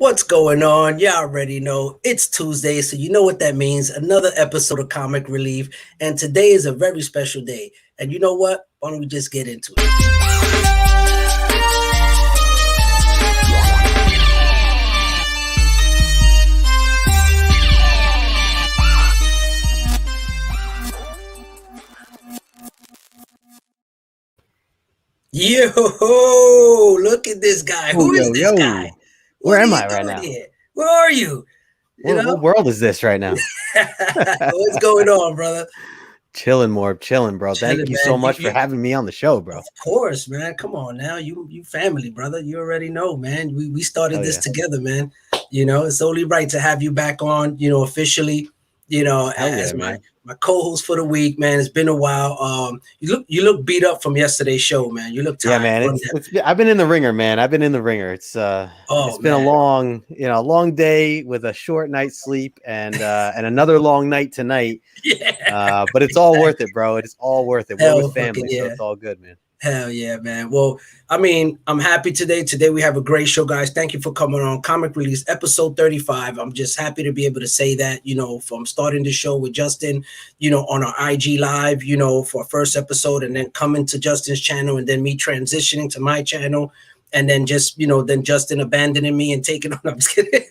What's going on? You already know it's Tuesday, so you know what that means. Another episode of Comic Relief, and today is a very special day. And you know what? Why don't we just get into it? Yo, look at this guy. Who is this guy? Where am I right now? Here? Where are you? What world is this right now? What's going on, brother? Chilling, Morb, chilling, bro. Thank you so much for having me on the show, bro. Of course, man. Come on now. You family, brother. You already know, man. We started this together, man. You know, it's only right to have you back on, officially, as my co-host for the week, man. It's been a while. You look beat up from yesterday's show, man. You look tired. Yeah, man. I've been in the ringer, man. I've been in the ringer. It's been a long day with a short night's sleep and another long night tonight. Yeah. But it's all worth it, bro. It's all worth it. We're with family, so it's all good, man. Hell yeah, man. Well, I mean, I'm happy today. Today we have a great show, guys. Thank you for coming on Comic Release episode 35. I'm just happy to be able to say that, from starting the show with Justin, on our IG live, for our first episode, and then coming to Justin's channel, and then me transitioning to my channel, and then just, then Justin abandoning me and taking on. I'm just kidding.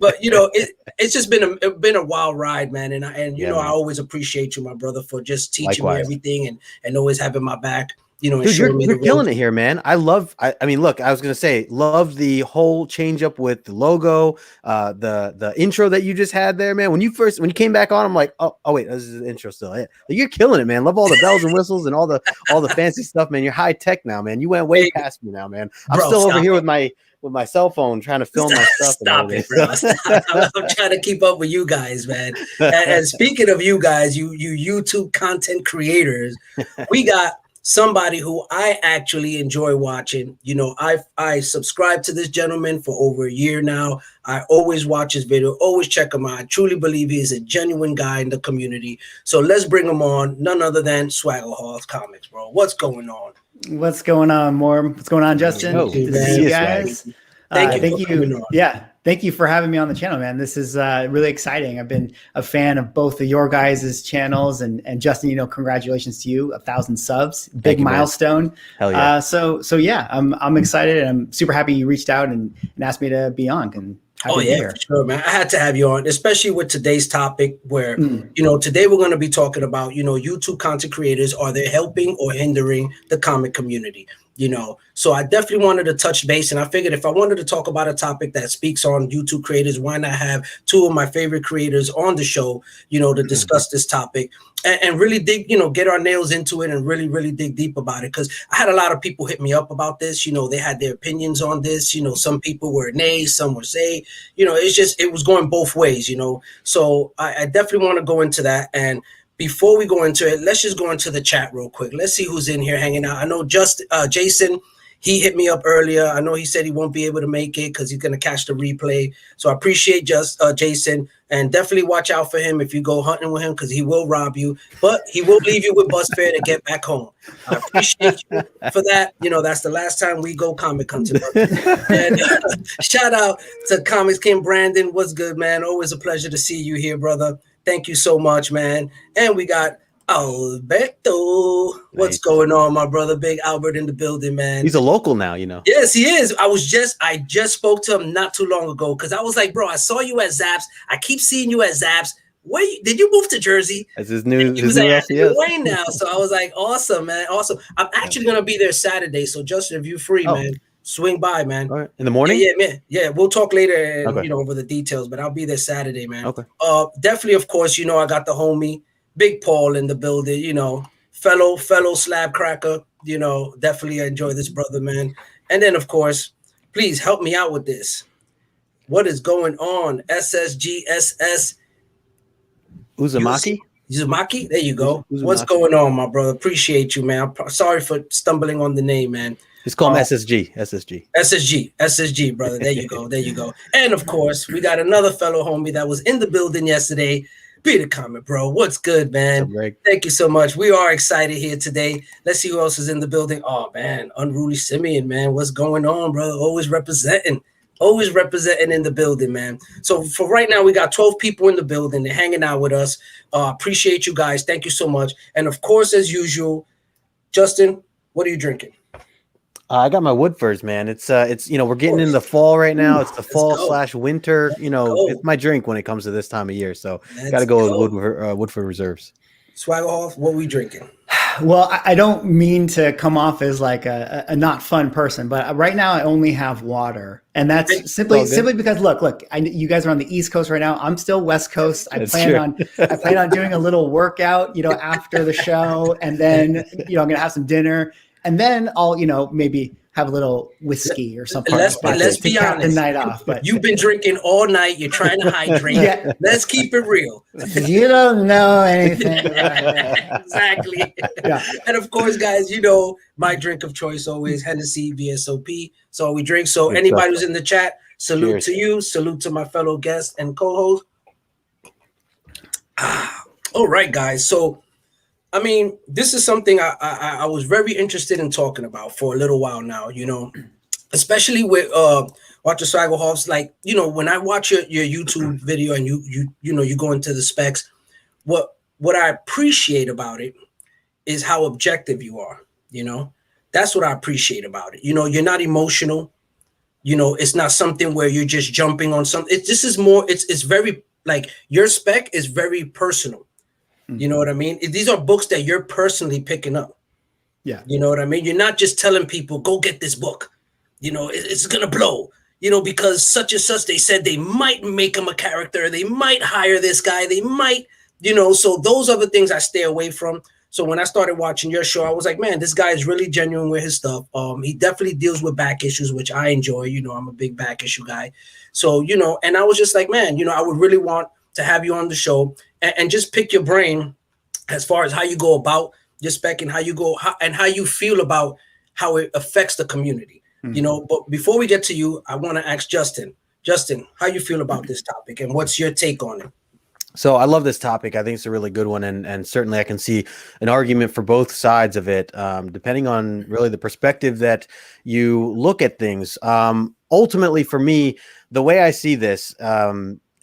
But it's just been a wild ride, man. And I always appreciate you, my brother, for just teaching me everything and always having my back. Dude, you're killing it here, man. I mean, look, I was gonna say, love the whole change up with the logo, the intro that you just had there, man. When you came back on, I'm like, oh wait, this is the intro still. Yeah. You're killing it, man. Love all the bells and whistles and all the fancy stuff, man. You're high tech now, man. You went way past me now, man. I'm still over here with my cell phone trying to film my stuff. Stop it, bro. I'm trying to keep up with you guys, man. And speaking of you guys, you YouTube content creators, we got somebody who I actually enjoy watching. I subscribe to this gentleman for over a year now. I always watch his video, always check him out. I truly believe he is a genuine guy in the community. So let's bring him on, none other than Swagglehaus Comics, bro. What's going on? What's going on, Morb? What's going on, Justin? Good to see you guys. Thank you. Yeah. Thank you for having me on the channel, man. This is really exciting. I've been a fan of both of your guys' channels, and Justin, congratulations to you, 1,000 subs, big milestone. Hell yeah. So yeah, I'm excited, and I'm super happy you reached out and asked me to be on. And for sure, man. I had to have you on, especially with today's topic where, today we're going to be talking about, YouTube content creators, are they helping or hindering the comic community? So I definitely wanted to touch base, and I figured if I wanted to talk about a topic that speaks on YouTube creators, why not have two of my favorite creators on the show, to discuss this topic and really dig, get our nails into it and really, really dig deep about it. Because I had a lot of people hit me up about this, they had their opinions on this, some people were nay, some were say, it was going both ways, So I definitely want to go into that. And before we go into it, let's just go into the chat real quick. Let's see who's in here hanging out. I know Jason, he hit me up earlier. I know he said he won't be able to make it because he's going to catch the replay. So I appreciate Jason, and definitely watch out for him if you go hunting with him, because he will rob you, but he will leave you with bus fare to get back home. I appreciate you for that. That's the last time we go comic hunting. And shout out to Comics King Brandon. What's good, man? Always a pleasure to see you here, brother. Thank you so much, man. And we got Alberto. What's going on, my brother? Big Albert in the building, man. He's a local now, Yes, he is. I just spoke to him not too long ago, because I was like, bro, I saw you at Zaps. I keep seeing you at Zaps. Did you move to Jersey? That's his new. He was like, Wayne now. So I was like, awesome, man. Awesome. I'm actually gonna be there Saturday. So Justin, if you're free, man, swing by, man. All right. In the morning? Yeah, man. Yeah, we'll talk later, over the details, but I'll be there Saturday, man. Okay. Definitely, of course, I got the homie, Big Paul in the building, fellow slab cracker, definitely enjoy this brother, man. And then, of course, please help me out with this. What is going on? SSGSS. Uzumaki? Uzumaki? There you go. Uzumaki. What's going on, my brother? Appreciate you, man. I'm sorry for stumbling on the name, man. Just call him SSG, brother. There you go. And of course, we got another fellow homie that was in the building yesterday, Be the comment, bro. What's good, man? Thank you so much. We are excited here today. Let's see who else is in the building. Oh, man. Unruly Simeon, man. What's going on, bro? Always representing in the building, man. So for right now, we got 12 people in the building. They're hanging out with us. Appreciate you guys. Thank you so much. And of course, as usual, Justin, what are you drinking? I got my Woodfords, man. It's we're getting in the fall right now. It's the fall/winter. It's my drink when it comes to this time of year. So got to go with Woodford Reserves. Swagglehaus, what are we drinking? Well, I don't mean to come off as like a not fun person, but right now I only have water, and that's simply because look, you guys are on the East Coast right now. I'm still West Coast. I plan on doing a little workout, after the show, and then I'm gonna have some dinner. And then I'll, maybe have a little whiskey or something. Let's be honest. The night off, but you've been drinking all night. You're trying to hydrate. Yeah. Let's keep it real. You don't know anything. Exactly. Yeah. And of course, guys, my drink of choice always Hennessy VSOP. So we drink. So anybody who's in the chat, salute to you. Salute to my fellow guests and co-host. All right, guys. So. I mean, this is something I was very interested in talking about for a little while now, especially with watch the Swagglehaus. Like, when I watch your YouTube video and you go into the specs, what I appreciate about it is how objective you are. That's what I appreciate about it. You're not emotional. It's not something where you're just jumping on something. This is more. It's very like your spec is very personal. You know what I mean? These are books that you're personally picking up. Yeah. You know what I mean? You're not just telling people, go get this book. It's going to blow, because such and such, they said they might make him a character. They might hire this guy. They might, so those are the things I stay away from. So when I started watching your show, I was like, man, this guy is really genuine with his stuff. He definitely deals with back issues, which I enjoy. I'm a big back issue guy. So, and I was just like, man, I would really want to have you on the show and just pick your brain as far as how you go about your spec and how you feel about how it affects the community. But before we get to you, I want to ask Justin, how you feel about this topic and what's your take on it? So I love this topic. I think it's a really good one. And certainly I can see an argument for both sides of it, depending on really the perspective that you look at things. Ultimately, for me, the way I see this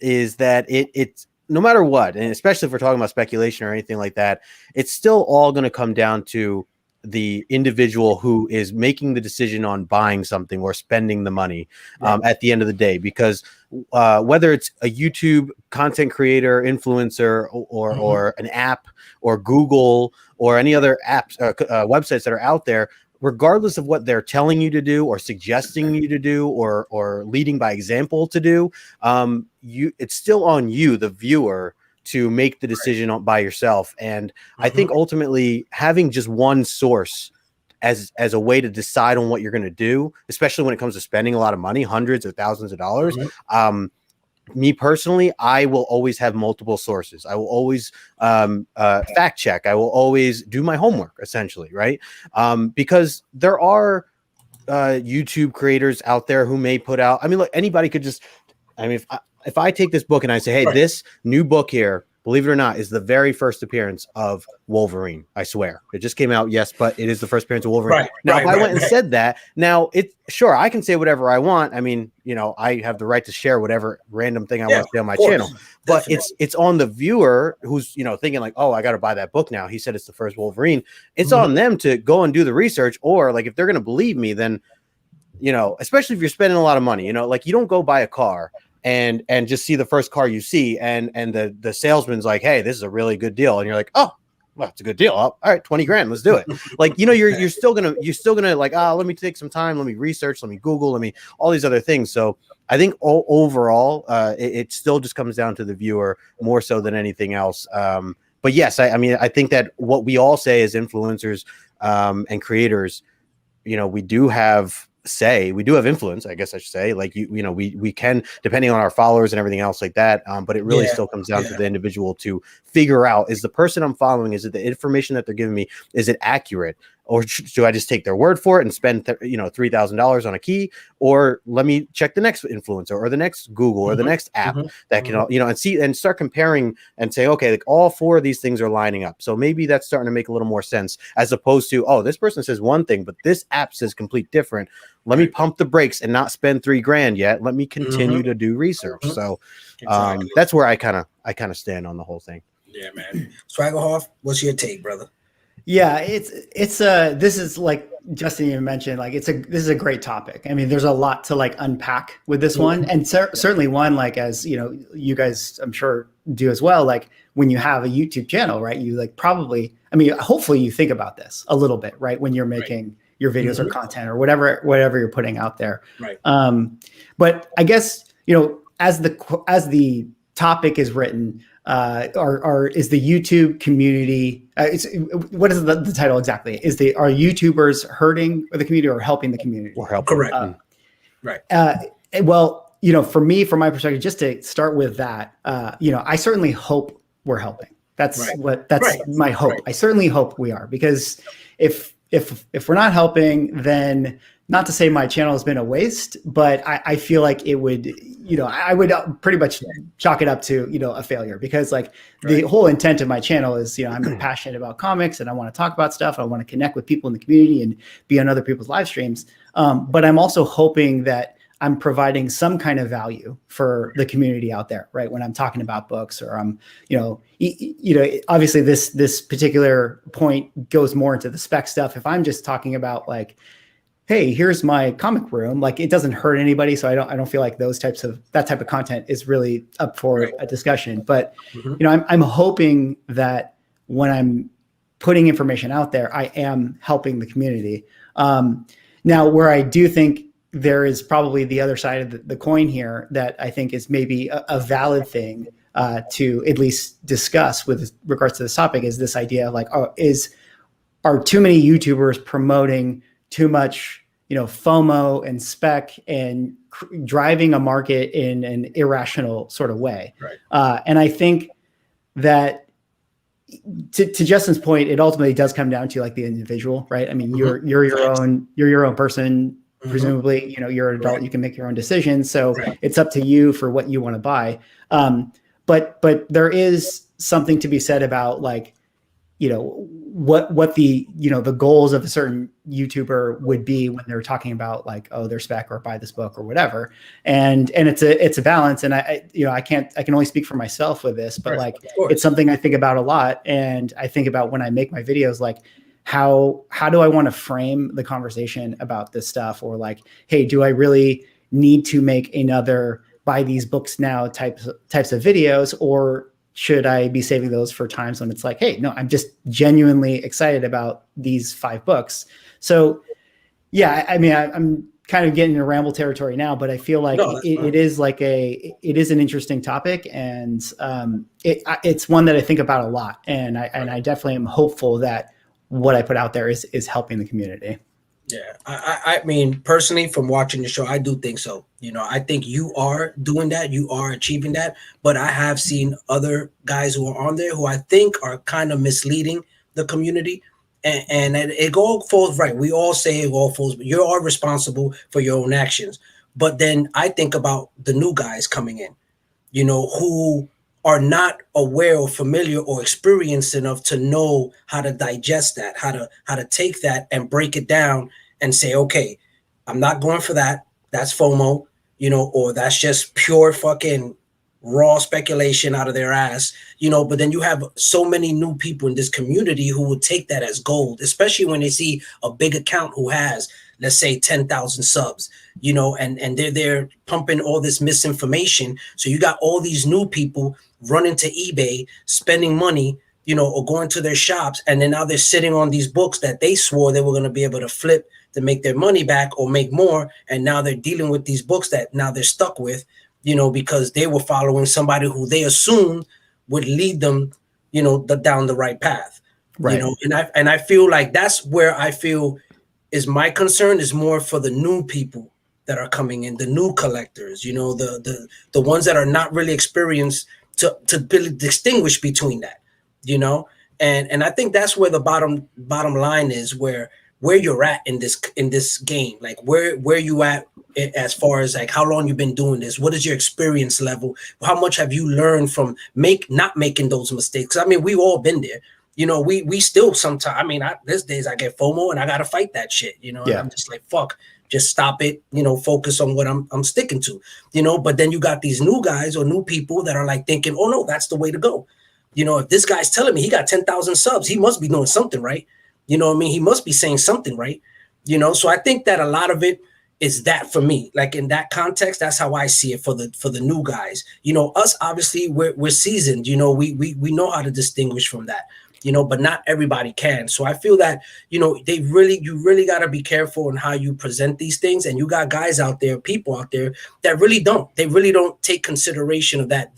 is that it's no matter what, and especially if we're talking about speculation or anything like that, it's still all going to come down to the individual who is making the decision on buying something or spending the money at the end of the day, because whether it's a YouTube content creator, influencer, or an app, or Google, or any other apps, websites that are out there, regardless of what they're telling you to do or suggesting you to do or leading by example to do, it's still on you, the viewer, to make the decision by yourself. And I think ultimately having just one source as a way to decide on what you're going to do, especially when it comes to spending a lot of money, hundreds of thousands of dollars, me personally, I will always have multiple sources. I will always fact check. I will always do my homework, essentially, right? Because there are YouTube creators out there who may put out. I mean, look, anybody could just. I mean, if I take this book and I say, hey, this new book here, believe it or not, is the very first appearance of Wolverine. I swear. It just came out, yes, but it is the first appearance of Wolverine. Now, if I went and said that, now sure, I can say whatever I want. I mean, I have the right to share whatever random thing I want to say on my channel. But it's on the viewer who's, thinking like, oh, I got to buy that book now. He said it's the first Wolverine. It's on them to go and do the research, or like if they're going to believe me, then, especially if you're spending a lot of money, like you don't go buy a car and just see the first car you see, and the salesman's like, hey, this is a really good deal, and you're like, oh, well, it's a good deal. All right, 20 grand, let's do it. Like, you're still gonna like, let me take some time, let me research, let me Google, let me all these other things. So I think overall, it still just comes down to the viewer more so than anything else. But yes, I mean, I think that what we all say as influencers and creators, we do have influence, I guess I should say. Like we can, depending on our followers and everything else like that. But it really still comes down to the individual to figure out, is the person I'm following, is it the information that they're giving me, is it accurate? or do I just take their word for it and spend $3,000 on a key, or let me check the next influencer or the next Google or the next app that can, and see and start comparing and say, okay, like all 4 of these things are lining up. So maybe that's starting to make a little more sense, as opposed to, oh, this person says one thing, but this app says complete different. Let me pump the brakes and not spend $3,000 yet. Let me continue to do research. So that's where I kind of stand on the whole thing. Yeah, man. Swagglehaus, what's your take, brother? Yeah, this is like Justin even mentioned, like this is a great topic. I mean, there's a lot to like unpack with this one, and certainly one, like, as you guys I'm sure do as well. Like when you have a YouTube channel, right? You like probably, I mean, hopefully you think about this a little bit, right? When you're making your videos or content or whatever you're putting out there. Right. But I guess, as the topic is written, is the YouTube community, what is the title exactly? Are YouTubers hurting the community or helping the community? Or helping. Correct. Right. Well, for me, from my perspective, just to start with that, I certainly hope we're helping. That's my hope. Right. I certainly hope we are, because if we're not helping, then, not to say my channel has been a waste, but I feel like it would, I would pretty much chalk it up to, a failure, because like the whole intent of my channel is, I'm passionate about comics and I want to talk about stuff. I want to connect with people in the community and be on other people's live streams. But I'm also hoping that I'm providing some kind of value for the community out there, right? When I'm talking about books, or I'm, obviously this particular point goes more into the spec stuff. If I'm just talking about like, hey, here's my comic room, like it doesn't hurt anybody. So I don't feel like that type of content is really up for a discussion. But, I'm hoping that when I'm putting information out there, I am helping the community. Now, where I do think there is probably the other side of the coin here that I think is maybe a valid thing to at least discuss with regards to this topic, is this idea of like, are too many YouTubers promoting too much, FOMO and spec and driving a market in an irrational sort of way. Right. And I think that to Justin's point, it ultimately does come down to like the individual, right? I mean, you're your own person, presumably, you're an adult, you can make your own decisions. So it's up to you for what you want to buy. But there is something to be said about like, what the, the goals of a certain YouTuber would be when they're talking about like, oh, their spec or buy this book or whatever. And it's a balance. And I can only speak for myself with this, but like, it's something I think about a lot. And I think about when I make my videos, like how do I want to frame the conversation about this stuff? Or like, hey, do I really need to make another buy these books now types of videos, or should I be saving those for times when it's like, hey, no, I'm just genuinely excited about these 5 books. So yeah, I mean, I'm kind of getting into ramble territory now, but I feel like it is an interesting topic, and it's one that I think about a lot. And I definitely am hopeful that what I put out there is helping the community. Yeah, I mean, personally, from watching the show, I do think so. I think you are doing that. You are achieving that. But I have seen other guys who are on there who I think are kind of misleading the community. And it all falls right. We all say it all falls, but you are responsible for your own actions. But then I think about the new guys coming in, who are not aware or familiar or experienced enough to know how to digest that, how to take that and break it down and say, okay, I'm not going for that. That's FOMO, or that's just pure fucking raw speculation out of their ass, but then you have so many new people in this community who would take that as gold, especially when they see a big account who has, let's say, 10,000 subs, and they're pumping all this misinformation. So you got all these new people running to eBay, spending money, or going to their shops. And then now they're sitting on these books that they swore they were going to be able to flip to make their money back or make more. And now they're dealing with these books that now they're stuck with, because they were following somebody who they assumed would lead them, down the right path. Right. And I feel like that's where I feel is my concern is more for the new people that are coming in, the new collectors, the ones that are not really experienced to really distinguish between that, And I think that's where the bottom line is, where you're at in this game, like where you at as far as like how long you've been doing this, what is your experience level, how much have you learned from not making those mistakes. I mean, we've all been there. You know, we still sometimes, I mean, these days I get FOMO and I gotta fight that shit, you know. And I'm just like, fuck, just stop it, you know, focus on what I'm sticking to, you know. But then you got these new guys or new people that are like thinking, oh no, that's the way to go. You know, if this guy's telling me he got 10,000 subs, he must be doing something right. You know what I mean? He must be saying something right. You know, so I think that a lot of it is that for me, like in that context, that's how I see it for the new guys. You know, us, obviously we're seasoned, you know, we know how to distinguish from that, you know, but not everybody can. So I feel that, you know, you really got to be careful in how you present these things. And you got guys out there, people out there that really don't take consideration of that.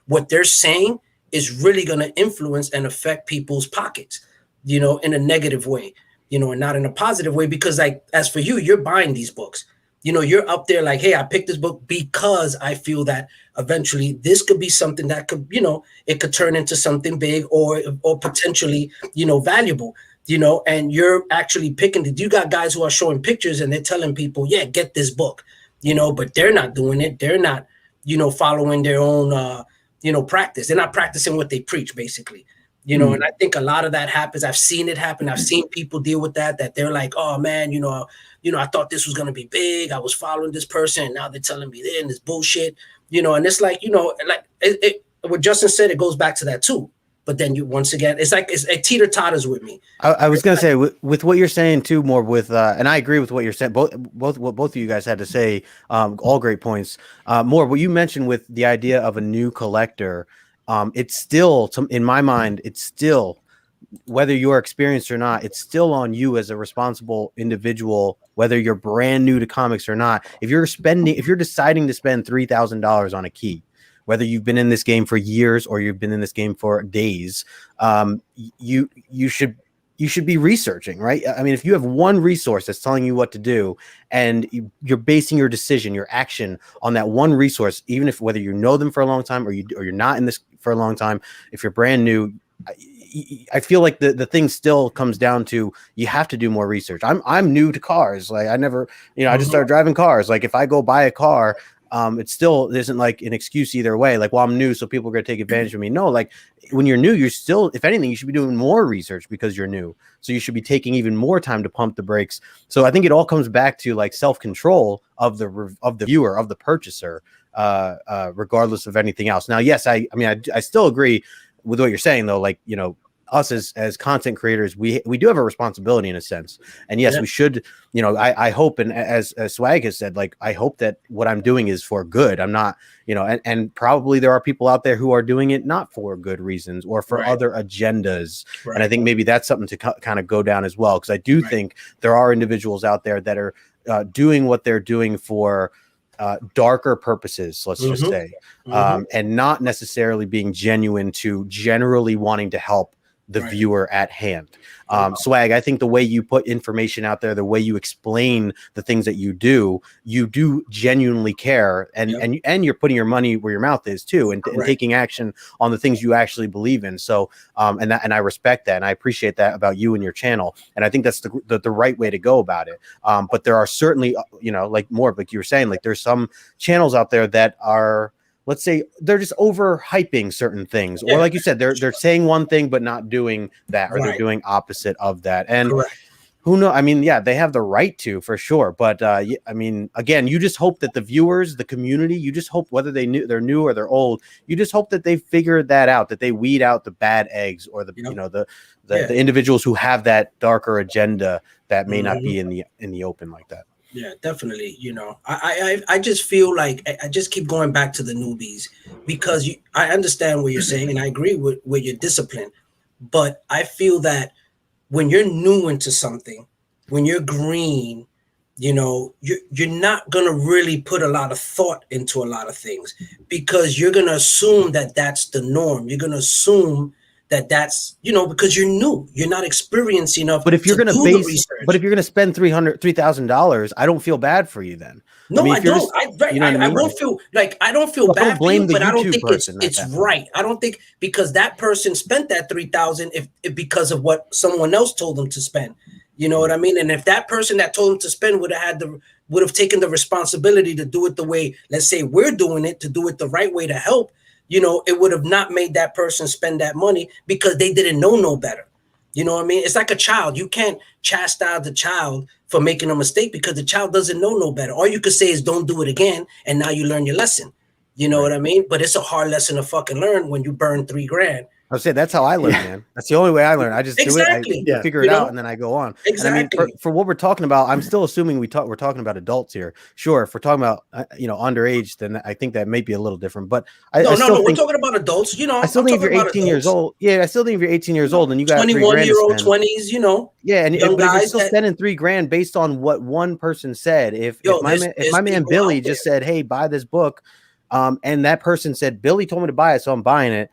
What they're saying is really going to influence and affect people's pockets, you know, in a negative way, you know, and not in a positive way. Because like, as for you, you're buying these books, you know, you're up there like, hey, I picked this book because I feel that eventually this could be something that could, you know, it could turn into something big or potentially, you know, valuable, you know. And you're actually picking you got guys who are showing pictures and they're telling people, yeah, get this book, you know, but they're not doing it. They're not, you know, following their own, you know, practice. They're not practicing what they preach, basically, you know. And I think a lot of that happens. I've seen it happen. I've seen people deal with that they're like, oh man, you know, I thought this was going to be big. I was following this person and now they're telling me they're in this bullshit, you know. And it's like, you know, like what Justin said, it goes back to that too. But then you, once again, it's like it teeter-totters with me. I was going to say with what you're saying too, more with, and I agree with what you're saying. Both what both of you guys had to say, all great points. More what you mentioned with the idea of a new collector. It's still, in my mind, it's still, whether you're experienced or not, it's still on you as a responsible individual, whether you're brand new to comics or not. If you're deciding to spend $3,000 on a key, whether you've been in this game for years or you've been in this game for days, you should be researching, right? I mean, if you have one resource that's telling you what to do and you're basing your decision, your action on that one resource, even if whether you know them for a long time or you're not in this for a long time, if you're brand new, I feel like the thing still comes down to you have to do more research. I'm new to cars. Like I never, you know, I just started driving cars. Like if I go buy a car, it still isn't like an excuse either way. Like, well, I'm new, so people are going to take advantage of me. No, like when you're new, you're still, if anything, you should be doing more research because you're new. So you should be taking even more time to pump the brakes. So I think it all comes back to like self-control of the viewer, of the purchaser, regardless of anything else. Now, yes, I mean, I still agree with what you're saying though. Like, you know, us as content creators, we do have a responsibility in a sense. And yes, we should, you know, I hope, and as Swag has said, like, I hope that what I'm doing is for good. I'm not, you know, and probably there are people out there who are doing it not for good reasons or for other agendas. And I think maybe that's something to kind of go down as well. Cause I do think there are individuals out there that are doing what they're doing for darker purposes, let's just say, and not necessarily being genuine to generally wanting to help the viewer at hand. Swag, I think the way you put information out there, the way you explain the things that you do genuinely care, and you're putting your money where your mouth is too, and taking action on the things you actually believe in. So, and I respect that, and I appreciate that about you and your channel, and I think that's the right way to go about it. But there are certainly, you know, like Morb, like you were saying, like there's some channels out there that are, let's say, they're just overhyping certain things, or like you said, they're saying one thing but not doing that, or they're doing opposite of that. And who knows? I mean, yeah, they have the right to, for sure. But I mean, again, you just hope that the viewers, the community, you just hope, whether they're new or they're old, you just hope that they figure that out, that they weed out the bad eggs, or the you know the individuals who have that darker agenda that may not be in the open like that. Yeah, definitely. You know, I just feel like I just keep going back to the newbies, because I understand what you're saying and I agree with your discipline, but I feel that when you're new into something, when you're green, you know, you're not gonna really put a lot of thought into a lot of things, because you're gonna assume that that's the norm. You're gonna assume that's, you know, because you're new, you're not experienced enough. But if you're going to spend $300,000, I don't feel bad for you then. No, I don't. You know I won't feel like, I don't feel bad for you, but I don't think it's right. I don't think because that person spent that 3,000 if because of what someone else told them to spend. You know what I mean? And if that person that told them to spend would have taken the responsibility to do it the way, let's say we're doing it, to do it the right way to help, you know, it would have not made that person spend that money because they didn't know no better. You know what I mean? It's like a child. You can't chastise the child for making a mistake because the child doesn't know no better. All you could say is don't do it again, and now you learn your lesson. You know what I mean? But it's a hard lesson to fucking learn when you burn $3,000. I would say that's how I learn, man. That's the only way I learn. I just do it, I figure it out, and then I go on. Exactly. And I mean, for what we're talking about, I'm still assuming we're talking about adults here. Sure, if we're talking about underage, then I think that may be a little different. But no, we're talking about adults. You know, I still think if you're 18 years old, I still think if you're 18 years old and you got 21-year-old, 20s, you know, and if you're still spending $3,000 based on what one person said, if my man Billy just said, "Hey, buy this book," and that person said, "Billy told me to buy it, so I'm buying it."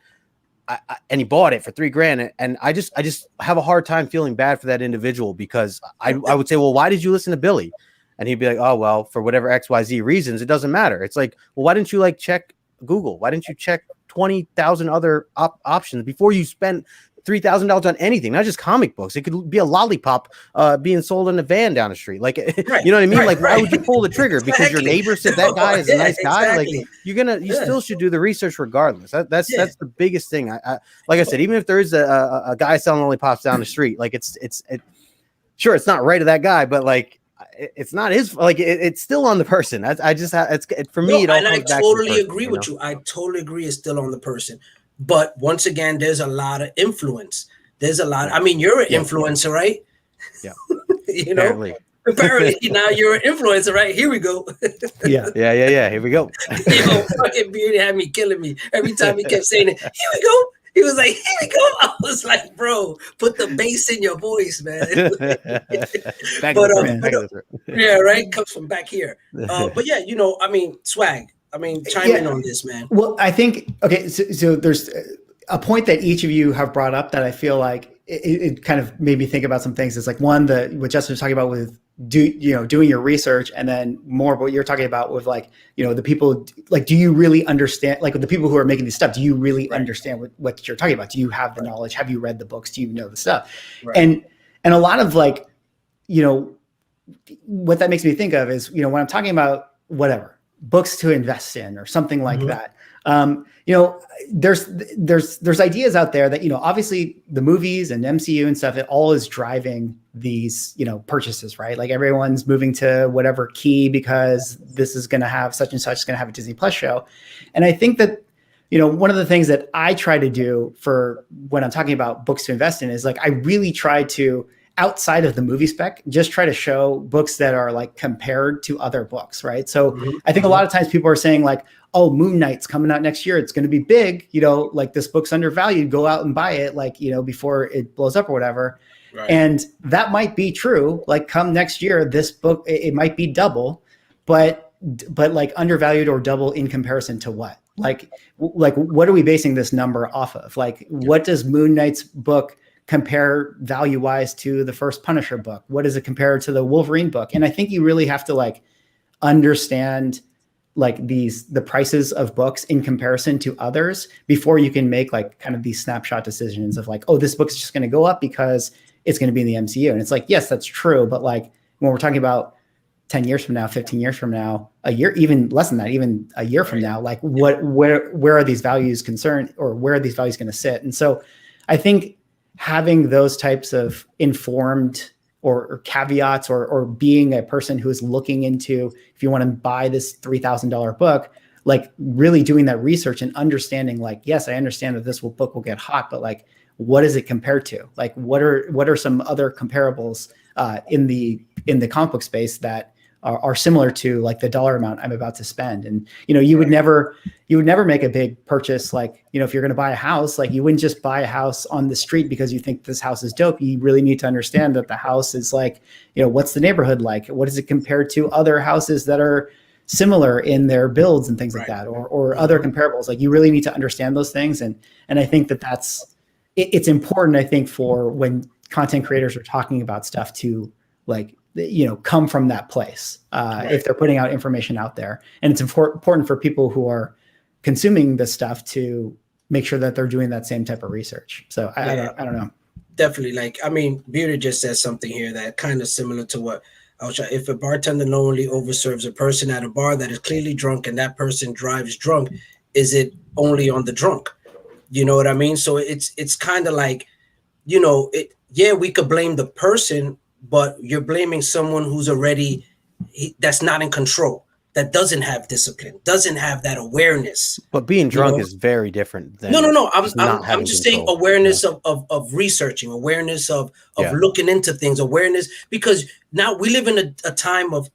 And he bought it for $3,000, and I just have a hard time feeling bad for that individual because I would say, well, why did you listen to Billy? And he'd be like, oh, well, for whatever XYZ reasons, it doesn't matter. It's like, well, why didn't you check Google? Why didn't you check 20,000 other options before you spent $3,000 on anything, not just comic books? It could be a lollipop being sold in a van down the street. Like, you know what I mean? Why would you pull the trigger? Because your neighbor said that guy is a nice guy. Like, you still should do the research regardless. That's the biggest thing. I like I said, even if there is a guy selling lollipops down the street, like sure, it's not right of that guy, but it's not his, it's still on the person. For me. And I totally agree with you. I totally agree. It's still on the person. But once again, there's a lot of influence. There's a lot. I mean, you're an influencer, right? Yeah. You know, apparently now you're an influencer, right? Here we go. Yeah. Here we go. You know, fucking Beauty had me killing me every time he kept saying it. Here we go. He was like, here we go. I was like, bro, put the bass in your voice, man. Yeah, right. Comes from back here. But yeah, you know, I mean, Swag. I mean, chime in on this, man. Well, I think, okay, so there's a point that each of you have brought up that I feel like it kind of made me think about some things. It's like one, what Justin was talking about with doing your research, and then more what you're talking about with the people, do you really understand, the people who are making this stuff, do you really understand what you're talking about? Do you have the knowledge? Have you read the books? Do you know the stuff? Right. And a lot of what that makes me think of is, when I'm talking about whatever, books to invest in or something like that. There's ideas out there that, obviously the movies and MCU and stuff, it all is driving these, purchases, right? Like everyone's moving to whatever key because this is going to have such and such is going to have a Disney Plus show. And I think that, one of the things that I try to do for when I'm talking about books to invest in is I really try to, outside of the movie spec, just try to show books that are compared to other books, right? So I think a lot of times people are saying oh, Moon Knight's coming out next year, it's going to be big, this book's undervalued, go out and buy it, before it blows up or whatever. Right. And that might be true. Come next year, this book, it might be double, but undervalued or double in comparison to what? What are we basing this number off of? What does Moon Knight's book compare value-wise to the first Punisher book? What does it compare to the Wolverine book? And I think you really have to understand the prices of books in comparison to others before you can make kind of these snapshot decisions of oh, this book's just going to go up because it's going to be in the MCU. And it's yes, that's true. But when we're talking about 10 years from now, 15 years from now, a year, even less than that, even a year from now, where are these values concerned, or where are these values going to sit? And so I think having those types of informed or caveats or being a person who is looking into, if you want to buy this $3,000 book, really doing that research and understanding yes, I understand that this book will get hot, but what is it compared to? What are some other comparables in the comic book space that are similar to the dollar amount I'm about to spend? And you would never make a big purchase if you're going to buy a house, you wouldn't just buy a house on the street because you think this house is dope. You really need to understand that the house is what's the neighborhood like? What is it compared to other houses that are similar in their builds and things like that, or other comparables? You really need to understand those things, and I think that's it's important, I think, for when content creators are talking about stuff to like, come from that place if they're putting out information out there. And it's important for people who are consuming this stuff to make sure that they're doing that same type of research. So I don't know. Definitely. Like, I mean, Beauty just said something here that kind of similar to what I was trying. If a bartender knowingly overserves a person at a bar that is clearly drunk and that person drives drunk, is it only on the drunk? You know what I mean? So it's kind of like, we could blame the person, but you're blaming someone who's already, that's not in control, that doesn't have discipline, doesn't have that awareness. But being drunk is very different than no. I'm just saying awareness of researching, awareness of looking into things, awareness, because now we live in a time of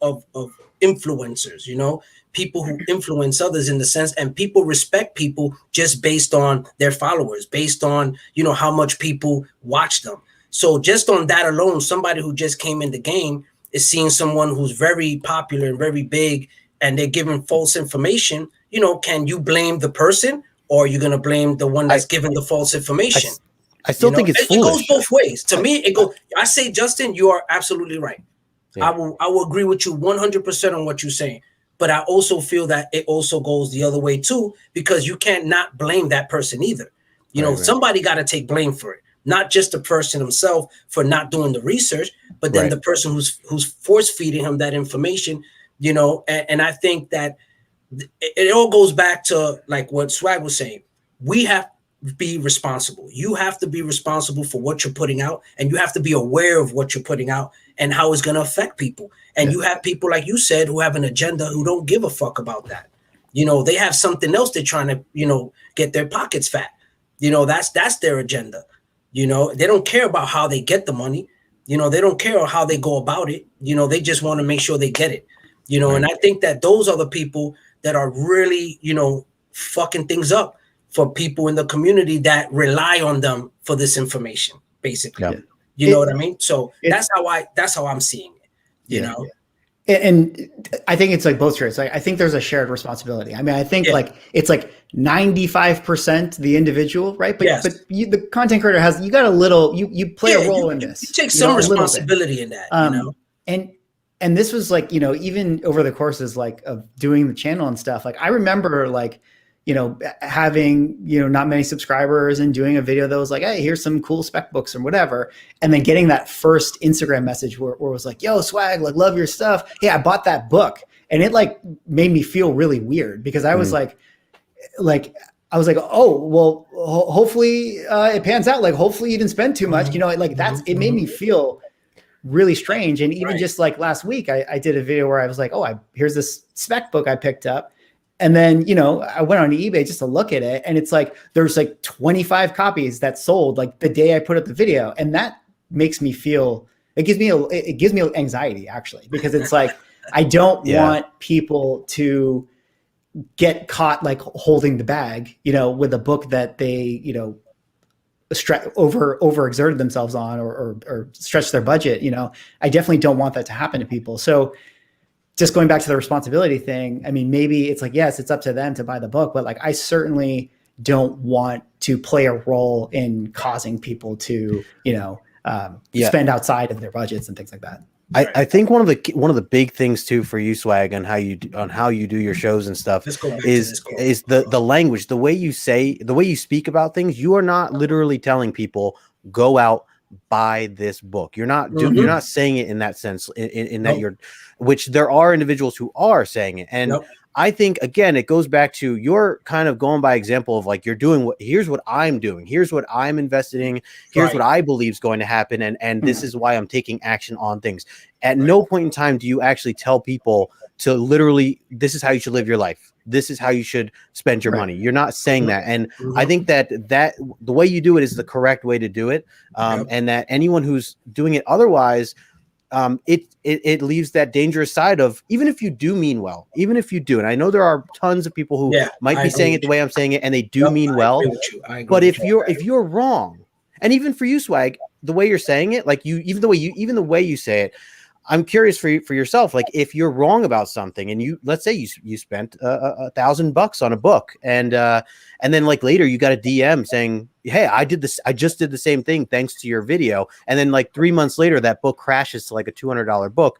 influencers, people who influence others in the sense, and people respect people just based on their followers, based on, how much people watch them. So just on that alone, somebody who just came in the game is seeing someone who's very popular and very big, and they're giving false information. Can you blame the person, or are you going to blame the one that's giving the false information? I still think it's foolish. It goes both ways. To me, it goes. I say, Justin, you are absolutely right. Yeah. I will agree with you 100% on what you're saying. But I also feel that it also goes the other way too, because you can't not blame that person either. Somebody got to take blame for it. Not just the person himself for not doing the research, but then the person who's force feeding him that information, and I think that it all goes back to like what Swag was saying. We have to be responsible. You have to be responsible for what you're putting out, and you have to be aware of what you're putting out and how it's going to affect people. And you have people, like you said, who have an agenda who don't give a fuck about that. They have something else they're trying to, get their pockets fat. That's their agenda. They don't care about how they get the money. They don't care how they go about it. They just want to make sure they get it. And I think that those are the people that are really, fucking things up for people in the community that rely on them for this information, basically. Yeah. You know what I mean? So that's how I'm seeing it, you know? And I think it's like both traits. I think there's a shared responsibility. I mean, I think like it's like 95% the individual, right? But but the content creator you got a little, you play a role in this. You take some responsibility in that, And this was like, even over the courses like of doing the channel and stuff, like I remember like, having, not many subscribers and doing a video that was like, hey, here's some cool spec books or whatever. And then getting that first Instagram message where it was like, yo, Swag, like, love your stuff. Hey, I bought that book. And it like made me feel really weird because I was like, oh, well, hopefully it pans out. Like, hopefully you didn't spend too much, like it made me feel really strange. And even just like last week, I did a video where I was like, oh, here's this spec book I picked up. And then, I went on eBay just to look at it. And it's like, there's like 25 copies that sold like the day I put up the video. And that makes me feel, it gives me anxiety actually, because it's like, I don't want people to get caught like holding the bag, with a book that they, overexerted themselves on or stretch their budget. I definitely don't want that to happen to people. So just going back to the responsibility thing, I mean, maybe it's like, yes, it's up to them to buy the book, but like, I certainly don't want to play a role in causing people to, spend outside of their budgets and things like that. I think one of the big things too for you, Swag, on how you do your shows and stuff is the language, the way you speak about things. You are not literally telling people go out, buy this book. You're not you're not saying it in that sense, in that which there are individuals who are saying it. And I think, again, it goes back to you're kind of going by example of like, you're doing here's what I'm doing. Here's what I'm invested in. Here's what I believe is going to happen. And this is why I'm taking action on things. At no point in time do you actually tell people to literally, this is how you should live your life. This is how you should spend your money. You're not saying that. And I think that the way you do it is the correct way to do it. And that anyone who's doing it otherwise, it leaves that dangerous side of, even if you do mean well, even if you do, and I know there are tons of people who might be saying it the way I'm saying it, and they do mean well, but if you're wrong, and even for you, Swag, the way you're saying it, like even the way you say it, I'm curious for yourself, like if you're wrong about something and let's say you spent $1,000 on a book and then like later you got a DM saying, hey, I just did the same thing thanks to your video. And then like 3 months later, that book crashes to like a $200 book.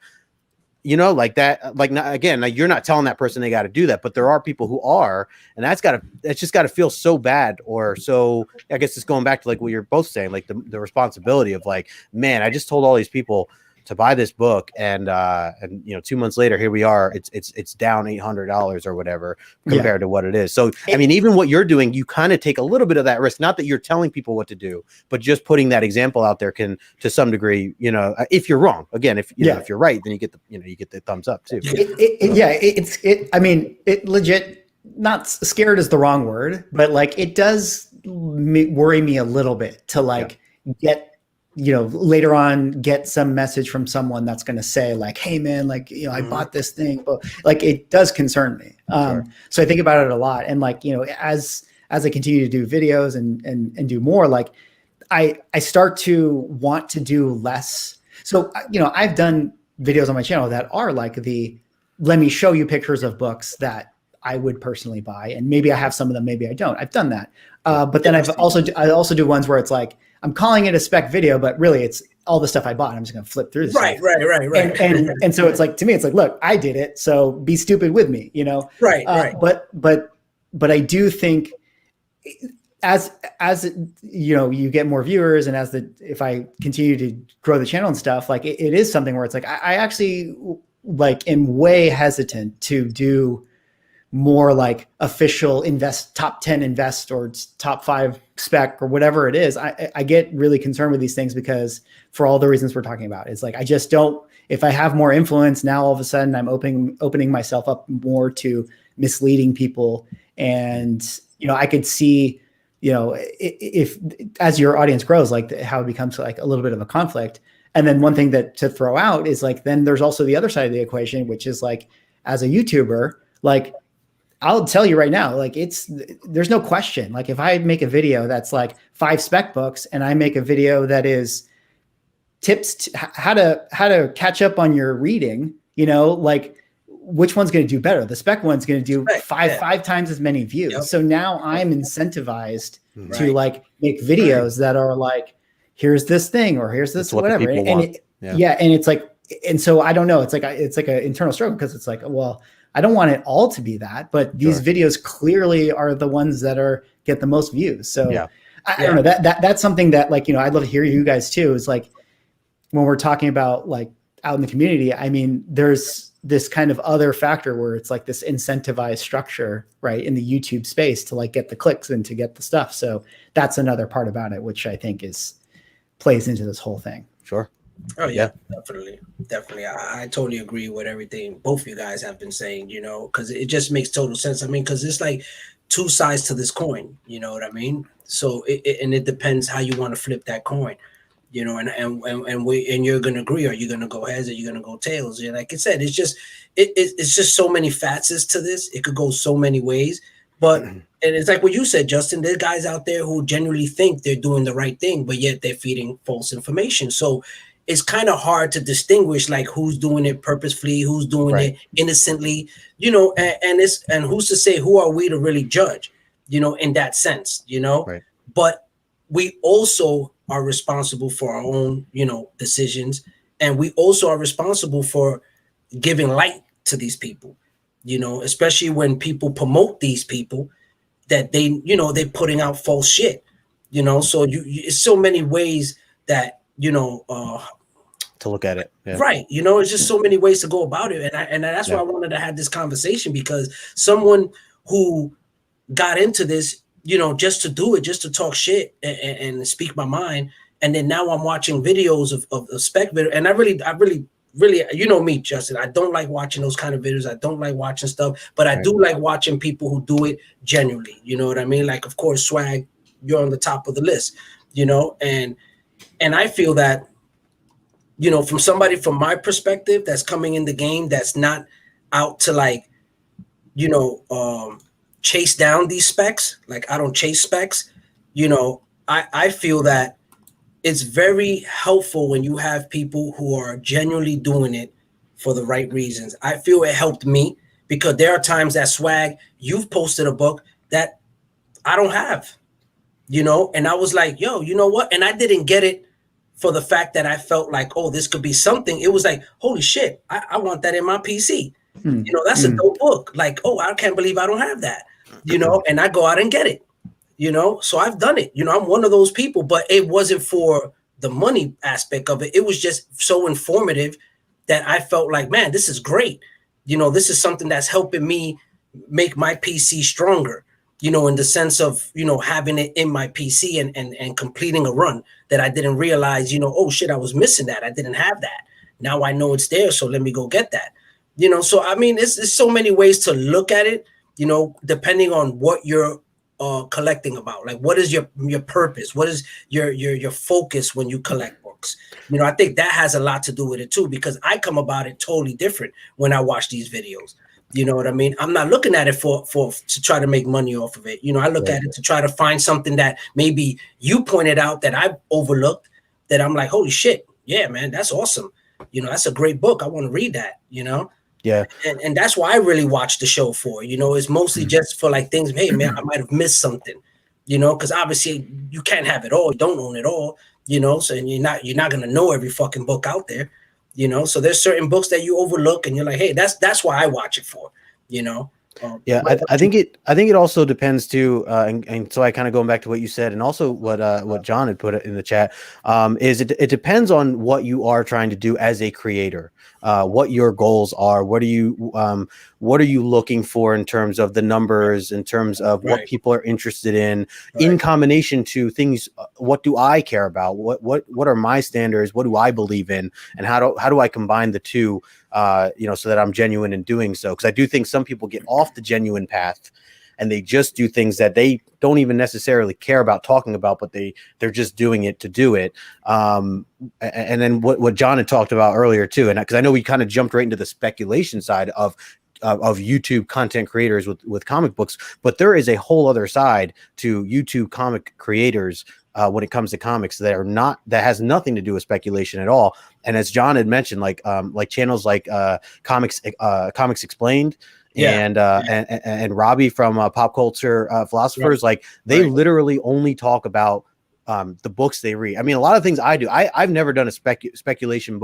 Like that, like not, again, like you're not telling that person they got to do that, but there are people who are, and that's just got to feel so bad. Or so I guess it's going back to like what you're both saying, like the responsibility of like, man, I just told all these people to buy this book, and 2 months later, here we are. It's down $800 or whatever compared to what it is. So I mean, even what you're doing, you kind of take a little bit of that risk. Not that you're telling people what to do, but just putting that example out there can, to some degree, if you're wrong. Again, if you're right, then you get the thumbs up too. I mean, it legit. Not scared is the wrong word, but like it does worry me a little bit to like get. Later on get some message from someone that's going to say like, hey man, like, I bought this thing, but like, it does concern me. Sure. So I think about it a lot. And like, as I continue to do videos and do more, like I start to want to do less. So, I've done videos on my channel that are like let me show you pictures of books that I would personally buy. And maybe I have some of them, maybe I don't. I've done that. But then I also do ones where it's like, I'm calling it a spec video, but really it's all the stuff I bought. I'm just going to flip through this. Right. And so it's like, to me, it's like, look, I did it. So be stupid with me, Right. But I do think as you get more viewers and if I continue to grow the channel and stuff, like it is something where it's like, I actually like am way hesitant to do more like official top 10 invest or top 5 spec or whatever it is. I get really concerned with these things because for all the reasons we're talking about, it's like, I just don't, if I have more influence now, all of a sudden I'm opening myself up more to misleading people. And, I could see, if as your audience grows, like how it becomes like a little bit of a conflict. And then one thing that to throw out is like, then there's also the other side of the equation, which is like, as a YouTuber, like, I'll tell you right now, like there's no question. Like if I make a video that's like 5 spec books and I make a video that is tips how to catch up on your reading, like which one's going to do better? The spec one's going to do five times as many views. Yep. So now I'm incentivized to like make videos that are like, here's this thing or here's this whatever. And it's like, and so I don't know. It's like an internal struggle because it's like, well, I don't want it all to be that, but these videos clearly are the ones that get the most views. So I don't know, that's something that like, I'd love to hear you guys too. Is like when we're talking about like out in the community, I mean, there's this kind of other factor where it's like this incentivized structure, right, in the YouTube space to like get the clicks and to get the stuff. So that's another part about it, which I think plays into this whole thing. Sure. Oh yeah, definitely. I totally agree with everything both of you guys have been saying, because it just makes total sense. I mean, because it's like 2 sides to this coin, you know what I mean? So it depends how you want to flip that coin, and you're gonna agree. Are you gonna go heads? Are you gonna go tails? And like I said, it's just so many facets to this. It could go so many ways. But and it's like what you said, Justin. There's guys out there who genuinely think they're doing the right thing, but yet they're feeding false information. So it's kind of hard to distinguish like who's doing it purposefully, who's doing it innocently, and who's to say, who are we to really judge, in that sense, Right. But we also are responsible for our own, decisions. And we also are responsible for giving light to these people, especially when people promote these people that they're putting out false shit, so it's so many ways that, to look at it. Yeah. Right. It's just so many ways to go about it. And that's why I wanted to have this conversation, because someone who got into this, just to do it, just to talk shit and speak my mind. And then now I'm watching videos of spec video. And I really, me, Justin, I don't like watching those kind of videos. I don't like watching stuff, but I do like watching people who do it genuinely. You know what I mean? Like, of course, Swag, you're on the top of the list, and I feel that, from somebody from my perspective that's coming in the game, that's not out to like, chase down these specs. Like I don't chase specs. I feel that it's very helpful when you have people who are genuinely doing it for the right reasons. I feel it helped me because there are times that Swag, you've posted a book that I don't have, you know, and I was like, yo, you know what? And I didn't get it for the fact that I felt like, oh, this could be something. It was like, holy shit, I want that in my PC. You know, that's a dope book. Like, oh, I can't believe I don't have that, you know, and I go out and get it, you know. So I've done it. You know, I'm one of those people, but it wasn't for the money aspect of it. It was just so informative that I felt like, man, this is great. You know, this is something that's helping me make my PC stronger, you know, in the sense of, you know, having it in my PC and completing a run that I didn't realize, you know, oh shit, I was missing that. I didn't have that. Now I know it's there. So let me go get that. You know, so I mean, it's so many ways to look at it, you know, depending on what you're collecting about. Like, what is your purpose? What is your focus when you collect books? You know, I think that has a lot to do with it too, because I come about it totally different when I watch these videos. You know what I mean? I'm not looking at it for to try to make money off of it. You know, I look at it to try to find something that maybe you pointed out that I've overlooked, that I'm like, holy shit, yeah, man, that's awesome. You know, that's a great book. I want to read that, you know? Yeah. And that's why I really watch the show for, you know, it's mostly just for like things, hey man, I might have missed something, you know, because obviously you can't have it all, you don't own it all, you know, so you're not gonna know every fucking book out there, you know. So there's certain books that you overlook and you're like, hey, that's why I watch it for, you know. Yeah, I think it also depends too, and so I kind of going back to what you said, and also what John had put in the chat, is it depends on what you are trying to do as a creator, what your goals are, what are you looking for in terms of the numbers, in terms of what people are interested in combination to things. What do I care about? What are my standards? What do I believe in? And how do I combine the two? You know, so that I'm genuine in doing so. Because I do think some people get off the genuine path and they just do things that they don't even necessarily care about talking about, but they're just doing it to do it. And then what John had talked about earlier too, and because I know we kind of jumped right into the speculation side of YouTube content creators with comic books, but there is a whole other side to YouTube comic creators when it comes to comics that has nothing to do with speculation at all. And as John had mentioned, like channels like Comics Explained, and Robbie from Pop Culture Philosophers, like they literally only talk about the books they read. I mean, a lot of things I do. I've never done a speculation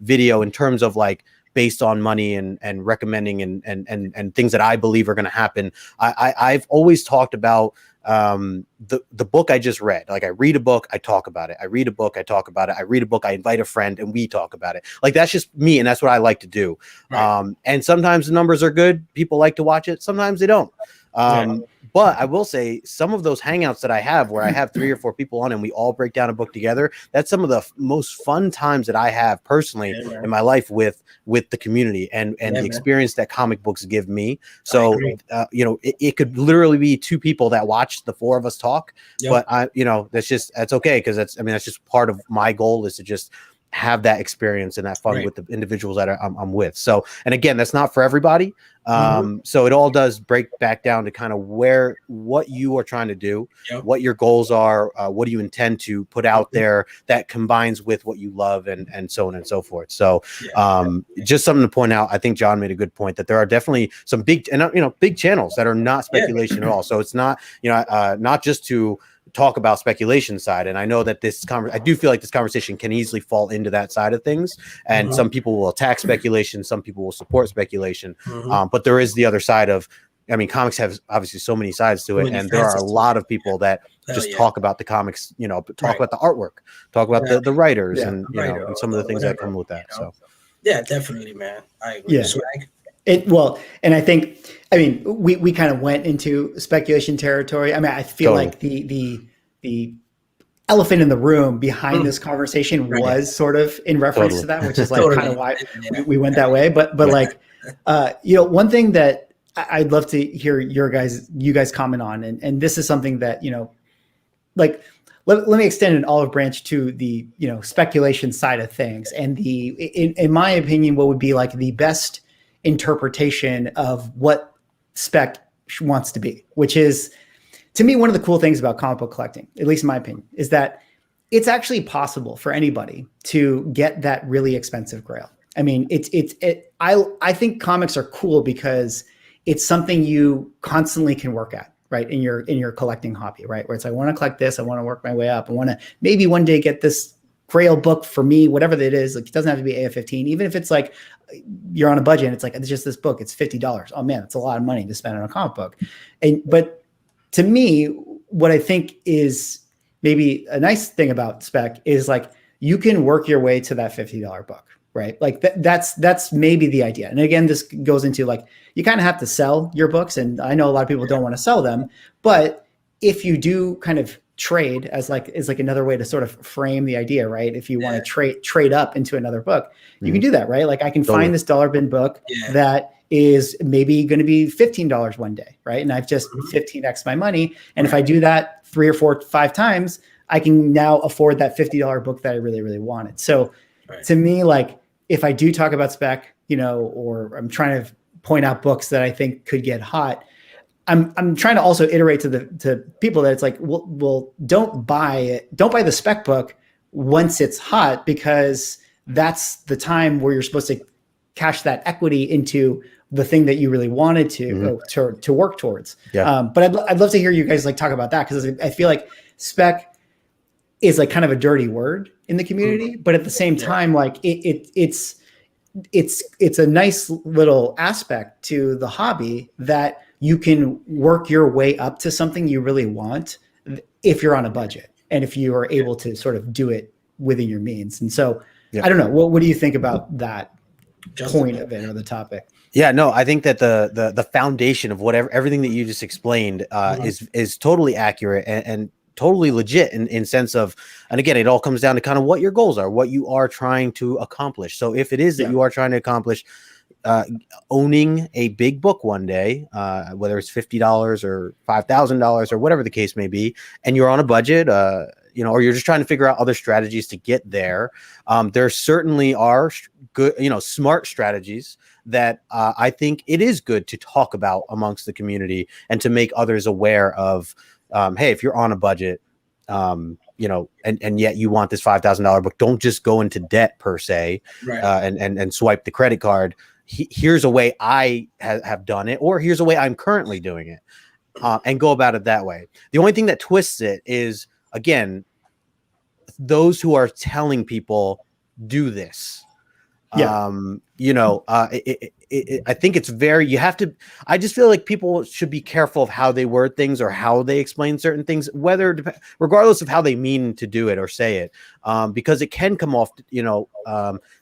video in terms of like based on money and recommending and things that I believe are going to happen. I've always talked about the book I just read. Like I read a book, I talk about it. I read a book, I talk about it. I read a book, I invite a friend and we talk about it. Like that's just me. And that's what I like to do. And sometimes the numbers are good. People like to watch it. Sometimes they don't. But I will say some of those hangouts that I have where I have 3 or 4 people on and we all break down a book together. That's some of the most fun times that I have personally in my life with the community and the experience that comic books give me. So, you know, it could literally be 2 people that watch the 4 of us talk, but that's okay. Cause that's just part of my goal is to just have that experience and that fun with the individuals that I'm with. So, and again, that's not for everybody. So it all does break back down to kind of what you are trying to do, what your goals are, what do you intend to put out there that combines with what you love and so on and so forth. So, just something to point out. I think John made a good point that there are definitely some big channels that are not speculation at all. So it's not, not just to talk about speculation side. And I know that I do feel like this conversation can easily fall into that side of things. And some people will attack speculation. Some people will support speculation. But there is the other side of, I mean, comics have obviously so many sides to it. And there are a lot of people that just talk about the comics, talk about the artwork, talk about the writers and, and some of the things that come with that. So, yeah, definitely, man. I agree. Swag. And I think, we kind of went into speculation territory. I mean, I feel like the elephant in the room behind this conversation was sort of in reference to that, which is like kind of why we went that way. But like, one thing that I'd love to hear you guys comment on, and this is something that, like, let me extend an olive branch to the, speculation side of things. And in my opinion, what would be like the best interpretation of what spec wants to be, which is, to me, one of the cool things about comic book collecting, at least in my opinion, is that it's actually possible for anybody to get that really expensive grail. I mean, I think comics are cool because it's something you constantly can work at, right? In your collecting hobby, right? Where it's, I want to collect this, I want to work my way up, I want to maybe one day get this grail book for me, whatever that is. Like, it doesn't have to be AF-15, even if it's like you're on a budget and it's like, it's just this book, it's $50. Oh man, it's a lot of money to spend on a comic book. But to me, what I think is maybe a nice thing about spec is like, you can work your way to that $50 book, right? Like that's maybe the idea. And again, this goes into like, you kind of have to sell your books. And I know a lot of people don't want to sell them, but if you do kind of trade as like another way to sort of frame the idea, right? If you want to trade up into another book, you can do that, right? Like, I can find this dollar bin book that is maybe going to be $15 one day, right? And I've just 15x my money. And if I do that 3 or 4, 5 times, I can now afford that $50 book that I really, really wanted. So to me, like, if I do talk about spec, you know, or I'm trying to point out books that I think could get hot, I'm trying to also iterate to people that it's like, well, don't buy the spec book once it's hot, because that's the time where you're supposed to cash that equity into the thing that you really wanted to work towards. But I'd love to hear you guys like talk about that, because I feel like spec is like kind of a dirty word in the community, but at the same time, like it's a nice little aspect to the hobby that you can work your way up to something you really want if you're on a budget and if you are able to sort of do it within your means. And so I don't know, what do you think about that point of it or the topic? Yeah, no, I think that the foundation of everything that you just explained is totally accurate and totally legit in sense of, and again, it all comes down to kind of what your goals are, what you are trying to accomplish. So if it is that you are trying to accomplish owning a big book one day, whether it's $50 or $5,000 or whatever the case may be, and you're on a budget, you know, or you're just trying to figure out other strategies to get there, there certainly are good, you know, smart strategies that I think it is good to talk about amongst the community and to make others aware of. Hey, if you're on a budget, you know, and yet you want this $5,000 book, don't just go into debt per se, and swipe the credit card. Here's a way I have done it, or here's a way I'm currently doing it, and go about it that way. The only thing that twists it is, again, those who are telling people do this. You know, I think it's very, I just feel like people should be careful of how they word things or how they explain certain things, regardless of how they mean to do it or say it, because it can come off, you know,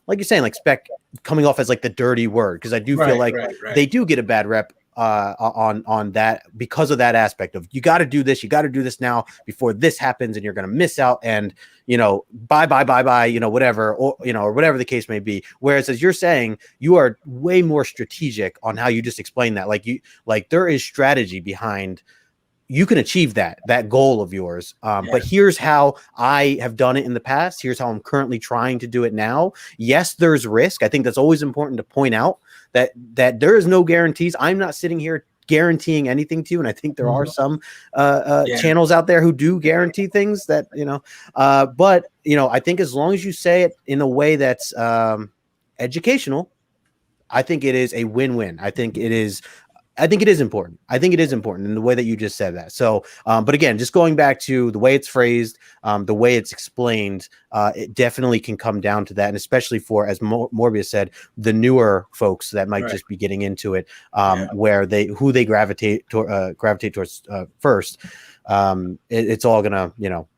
like you're saying, like spec coming off as like the dirty word, because I do feel like they do get a bad rep on that because of that aspect of, you got to do this now before this happens, and you're going to miss out, and you know, bye, you know, whatever, or you know, or whatever the case may be. Whereas, as you're saying, you are way more strategic on how you just explain that. Like there is strategy behind. You can achieve that goal of yours. But here's how I have done it in the past. Here's how I'm currently trying to do it now. Yes, there's risk. I think that's always important to point out that there is no guarantees. I'm not sitting here guaranteeing anything to you. And I think there are some channels out there who do guarantee things that, you know, but you know, I think as long as you say it in a way that's educational, I think it is a win-win. I think it is important. I think it is important in the way that you just said that. So, but again, just going back to the way it's phrased, the way it's explained, it definitely can come down to that. And especially for, as Morbius said, the newer folks that might just be getting into it, where who they gravitate towards first. It's all gonna, you know,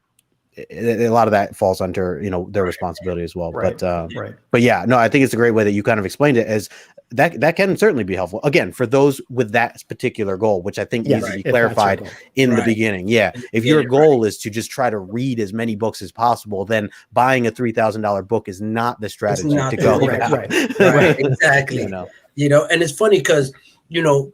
a lot of that falls under, you know, their responsibility as well. But yeah, no, I think it's a great way that you kind of explained it, as that can certainly be helpful, again, for those with that particular goal, which I think needs to be clarified in the beginning. If your goal is to just try to read as many books as possible, then buying a $3,000 book is not the strategy to go about. Exactly. You know, and it's funny because, you know,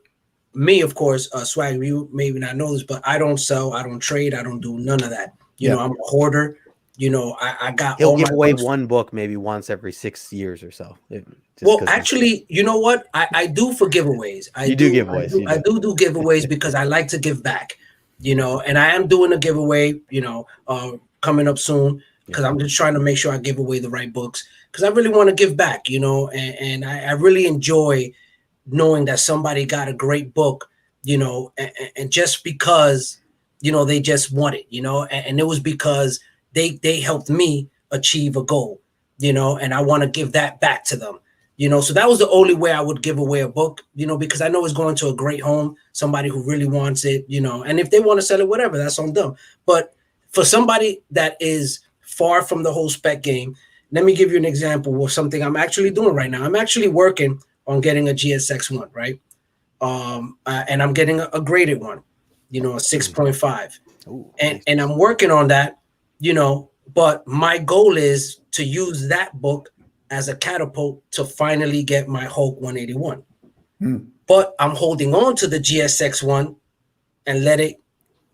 me, of course, Swag, you maybe not know this, but I don't sell, I don't trade, I don't do none of that. You know, I'm a hoarder. You know, I got. He'll give away one book maybe once every 6 years or so. Well, actually, you know what? I do for giveaways. I do give giveaways because I like to give back. You know, and I am doing a giveaway. You know, coming up soon, because I'm just trying to make sure I give away the right books, because I really want to give back, you know, and I really enjoy knowing that somebody got a great book, you know, and just because, you know, they just want it, you know, and it was because they helped me achieve a goal, you know, and I want to give that back to them, you know. So that was the only way I would give away a book, you know, because I know it's going to a great home, somebody who really wants it, you know, and if they want to sell it, whatever, that's on them. But for somebody that is far from the whole spec game, let me give you an example of something I'm actually doing right now. I'm actually working on getting a GSX1, right? And I'm getting a graded one, you know, a 6.5. And I'm working on that, you know, but my goal is to use that book as a catapult to finally get my Hulk 181. But I'm holding on to the GSX1 and let it,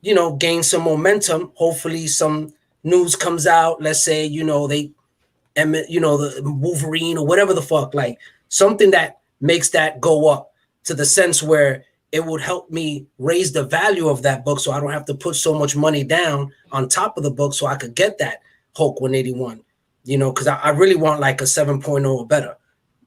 you know, gain some momentum. Hopefully some news comes out. Let's say, you know, you know, the Wolverine or whatever the fuck, like something that makes that go up to the sense where it would help me raise the value of that book, so I don't have to put so much money down on top of the book, so I could get that Hulk 181, you know, because I really want like a 7.0 or better.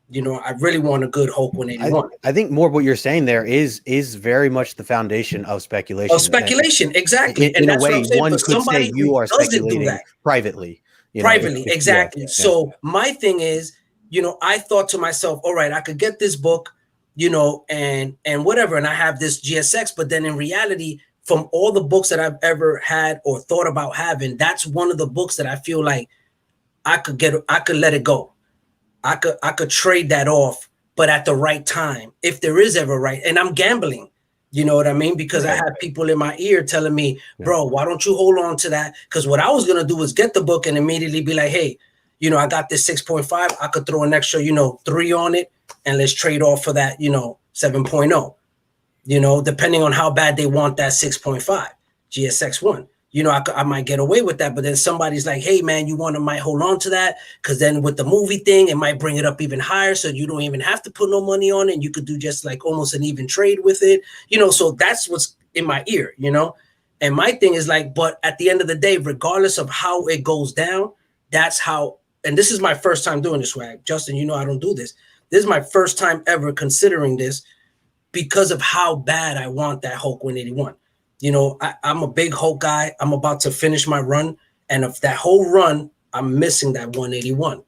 You know, I really want a good Hulk 181. I think more what you're saying there is very much the foundation of speculation. Of speculation, exactly. In a way, one could say you are speculating privately. Privately, exactly. So my thing is, you know, I thought to myself, all right, I could get this book, you know, and whatever, and I have this GSX, but then in reality, from all the books that I've ever had or thought about having, that's one of the books that I feel like I could let it go. I could trade that off, but at the right time, if there is ever right, and I'm gambling, you know what I mean? Because I have people in my ear telling me, bro, why don't you hold on to that? Because what I was going to do was get the book and immediately be like, hey, you know, I got this 6.5. I could throw an extra, you know, 3 on it, and let's trade off for that, you know, 7.0, you know, depending on how bad they want that 6.5 GSX1. You know, I might get away with that, but then somebody's like, hey, man, you might hold on to that, because then with the movie thing, it might bring it up even higher, so you don't even have to put no money on it, and you could do just like almost an even trade with it, you know. So that's what's in my ear, you know. And my thing is like, but at the end of the day, regardless of how it goes down, that's how, and this is my first time doing this, Swag. Justin, you know I don't do this. This is my first time ever considering this because of how bad I want that Hulk 181. You know, I'm a big Hulk guy. I'm about to finish my run. And of that whole run, I'm missing that 181,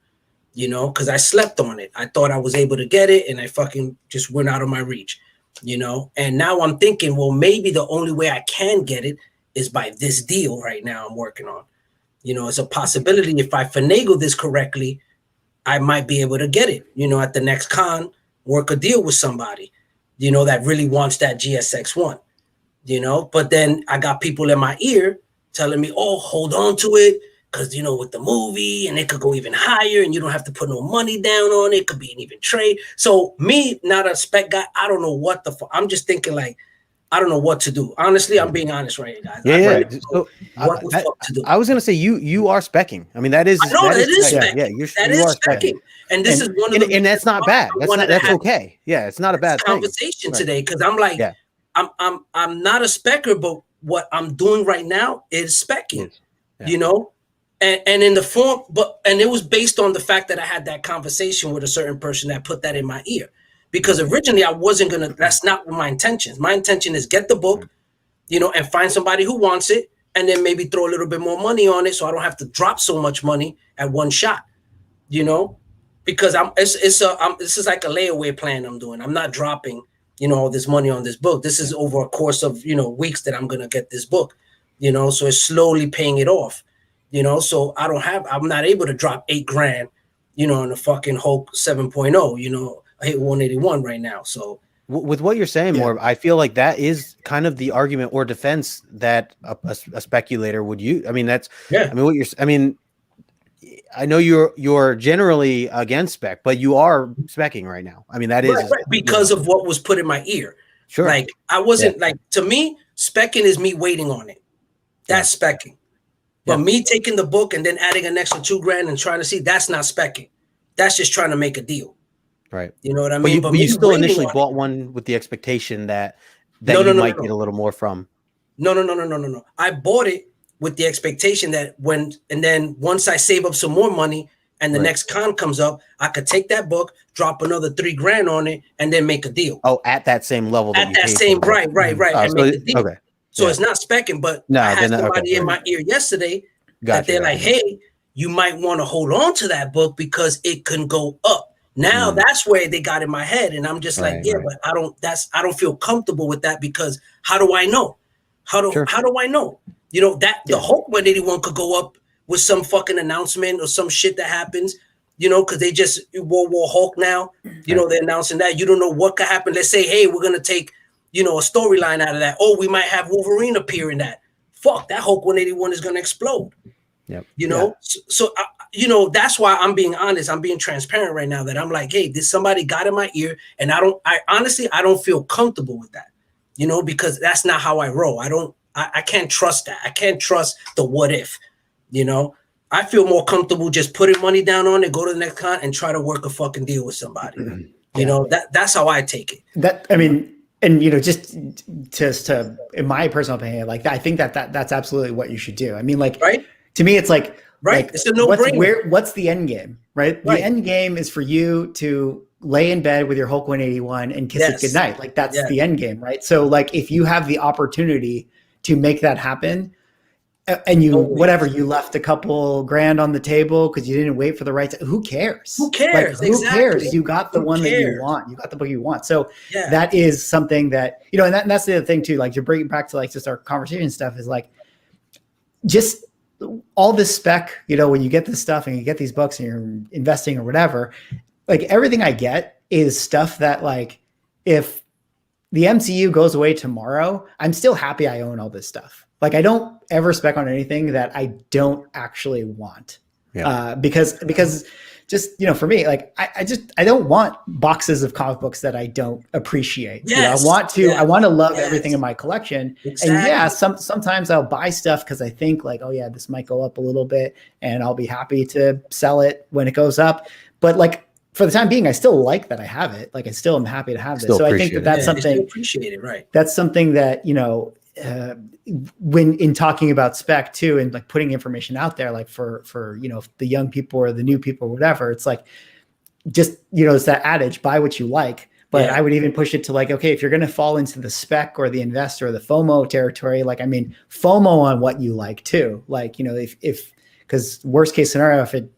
you know, because I slept on it. I thought I was able to get it, and I fucking just went out of my reach, you know. And now I'm thinking, well, maybe the only way I can get it is by this deal right now I'm working on. You know, it's a possibility if I finagle this correctly, I might be able to get it, you know, at the next con, work a deal with somebody, you know, that really wants that GSX1. You know, but then I got people in my ear telling me, oh, hold on to it, because, you know, with the movie, and it could go even higher, and you don't have to put no money down on it. It could be an even trade. So me, not a spec guy, I don't know what the fuck. I'm just thinking like, I don't know what to do. Honestly, I'm being honest right here, guys. Yeah. So, what the fuck to do? I was going to say, you are specking. I mean, that is. I know that is specking. specking. Yeah, you are specking. And this is one of the. And that's not bad. That's okay. Yeah, it's not a bad conversation today, because I'm like, I'm not a specker, but what I'm doing right now is specking, you know, and in the form, and it was based on the fact that I had that conversation with a certain person that put that in my ear, because originally I wasn't going to, that's not my intention. My intention is get the book, you know, and find somebody who wants it, and then maybe throw a little bit more money on it, so I don't have to drop so much money at one shot, you know, because this is like a layaway plan I'm doing. I'm not dropping, you know, all this money on this book. This is over a course of, you know, weeks that I'm going to get this book, you know, so it's slowly paying it off, you know, so I'm not able to drop $8,000, you know, on a fucking Hulk 7.0, you know, I hit 181 right now. So with what you're saying, Morb, I feel like that is kind of the argument or defense that a speculator would use. I mean, I know you're generally against spec, but you are specking right now. I mean, that is because of what was put in my ear. Sure. Like I wasn't like, to me, specking is me waiting on it. That's specking. But me taking the book and then adding an extra $2,000 and trying to see, that's not specking. That's just trying to make a deal. Right. You know what I mean? But you still initially bought one with the expectation that you might get a little more from. No. I bought it with the expectation that then once I save up some more money and the next con comes up, I could take that book, drop another $3,000 on it, and then make a deal. Oh, at that same level. At that same, right. And make the deal. Okay. So it's not specking, but I had somebody in my ear yesterday that they're like, hey, you might want to hold on to that book because it can go up. Now that's where they got in my head. And I'm just like, but I don't feel comfortable with that because how do I know? How do I know? You know, that the Hulk 181 could go up with some fucking announcement or some shit that happens, you know, because they just World War Hulk now, you know, they're announcing that. You don't know what could happen. Let's say, hey, we're going to take, you know, a storyline out of that. Oh, we might have Wolverine appear in that. Fuck, that Hulk 181 is going to explode. Yep. You know, so you know, that's why I'm being honest. I'm being transparent right now that I'm like, hey, this somebody got in my ear, and I honestly don't feel comfortable with that, you know, because that's not how I roll. I can't trust that. I can't trust the what if, you know. I feel more comfortable just putting money down on it, go to the next con, and try to work a fucking deal with somebody. You know, that's how I take it. That, I mean, and you know, just to in my personal opinion, like I think that's absolutely what you should do. I mean, like, to me, it's like, it's a no-brainer. What's the end game, right? The end game is for you to lay in bed with your Hulk 181 and kiss it goodnight. Like that's the end game, right? So like, if you have the opportunity to make that happen, and you you left a couple grand on the table because you didn't wait for the right time. Who cares? Who cares? Like, who cares? You got the one that you want. You got the book you want. So that is something that, you know, and that's the other thing too. Like, to bring it back to like just our conversation stuff is like, just all this spec, you know, when you get this stuff and you get these books and you're investing or whatever, like everything I get is stuff that, like, if the MCU goes away tomorrow, I'm still happy I own all this stuff. Like, I don't ever spec on anything that I don't actually want. Because just, you know, for me, like, I don't want boxes of comic books that I don't appreciate. You know, I want to love everything in my collection. Exactly. And sometimes I'll buy stuff because I think like, oh yeah, this might go up a little bit and I'll be happy to sell it when it goes up. But like, for the time being, I still like that I have it. Like, I still am happy to have this. So I think that's something, appreciate it, right? That's something that, you know, when in talking about spec too, and like putting information out there, like for, you know, the young people or the new people or whatever, it's like, just, you know, it's that adage, buy what you like. But I would even push it to like, okay, if you're going to fall into the spec or the investor or the FOMO territory, like, I mean, FOMO on what you like too. Like, you know, if because worst case scenario, if it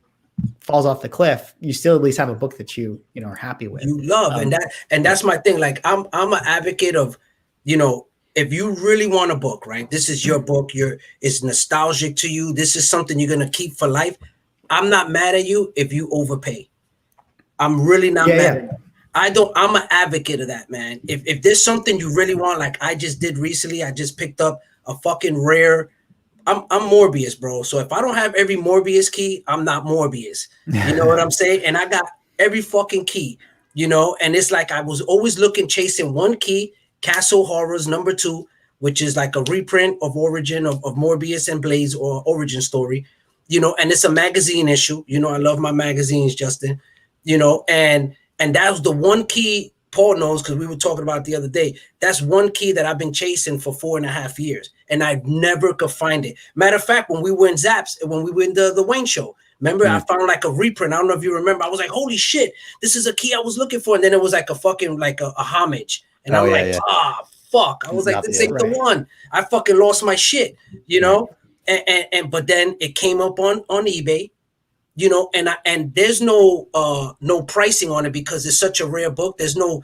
falls off the cliff, you still at least have a book that you know, are happy with. You love, and that's my thing. Like, I'm an advocate of, you know, if you really want a book, right? This is your book. It's nostalgic to you. This is something you're gonna keep for life. I'm not mad at you if you overpay. I'm really not mad at you. I'm an advocate of that, man. If there's something you really want, like I just did recently, I just picked up a fucking rare. I'm Morbius, bro. So if I don't have every Morbius key, I'm not Morbius. You know what I'm saying? And I got every fucking key, you know, and it's like I was always chasing one key, Castle Horrors #2, which is like a reprint of Origin of Morbius and Blaze, or Origin Story, you know, and it's a magazine issue. You know, I love my magazines, Justin, you know, and that was the one key Paul knows, because we were talking about it the other day. That's one key that I've been chasing for 4.5 years, and I never could find it. Matter of fact, when we were in Zaps, when we were in the Wayne show, remember, I found like a reprint. I don't know if you remember. I was like, holy shit, this is a key I was looking for. And then it was like a fucking, like a homage. And I'm like, fuck. I was like, this ain't the one. I fucking lost my shit, you know? But then it came up on eBay, you know, and there's no pricing on it because it's such a rare book. There's no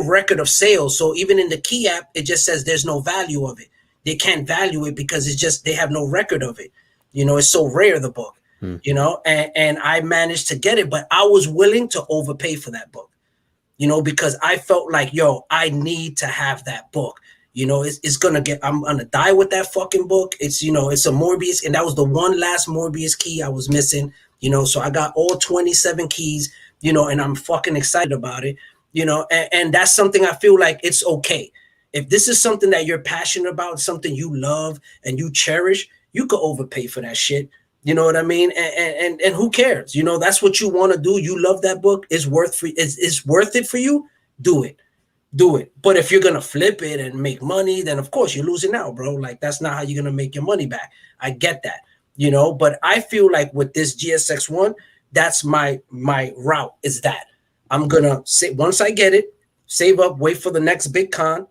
record of sales. So even in the key app, it just says there's no value of it. They can't value it because it's just, they have no record of it. You know, it's so rare, the book, you know, and I managed to get it, but I was willing to overpay for that book, you know, because I felt like, yo, I need to have that book. You know, I'm gonna die with that fucking book. It's, you know, it's a Morbius, and that was the one last Morbius key I was missing, you know, so I got all 27 keys, you know, and I'm fucking excited about it, you know, and that's something I feel like it's okay. If this is something that you're passionate about, something you love and you cherish, you could overpay for that shit. You know what I mean? And who cares? You know, that's what you want to do. You love that book. It's worth it for you. Do it. do it. But if you're gonna flip it and make money, then of course you're losing out, bro. Like that's not how you're gonna make your money back. I get that, you know. But I feel like with this GSX1, that's my route. Is that I'm gonna say once I get it, save up, wait for the next big con,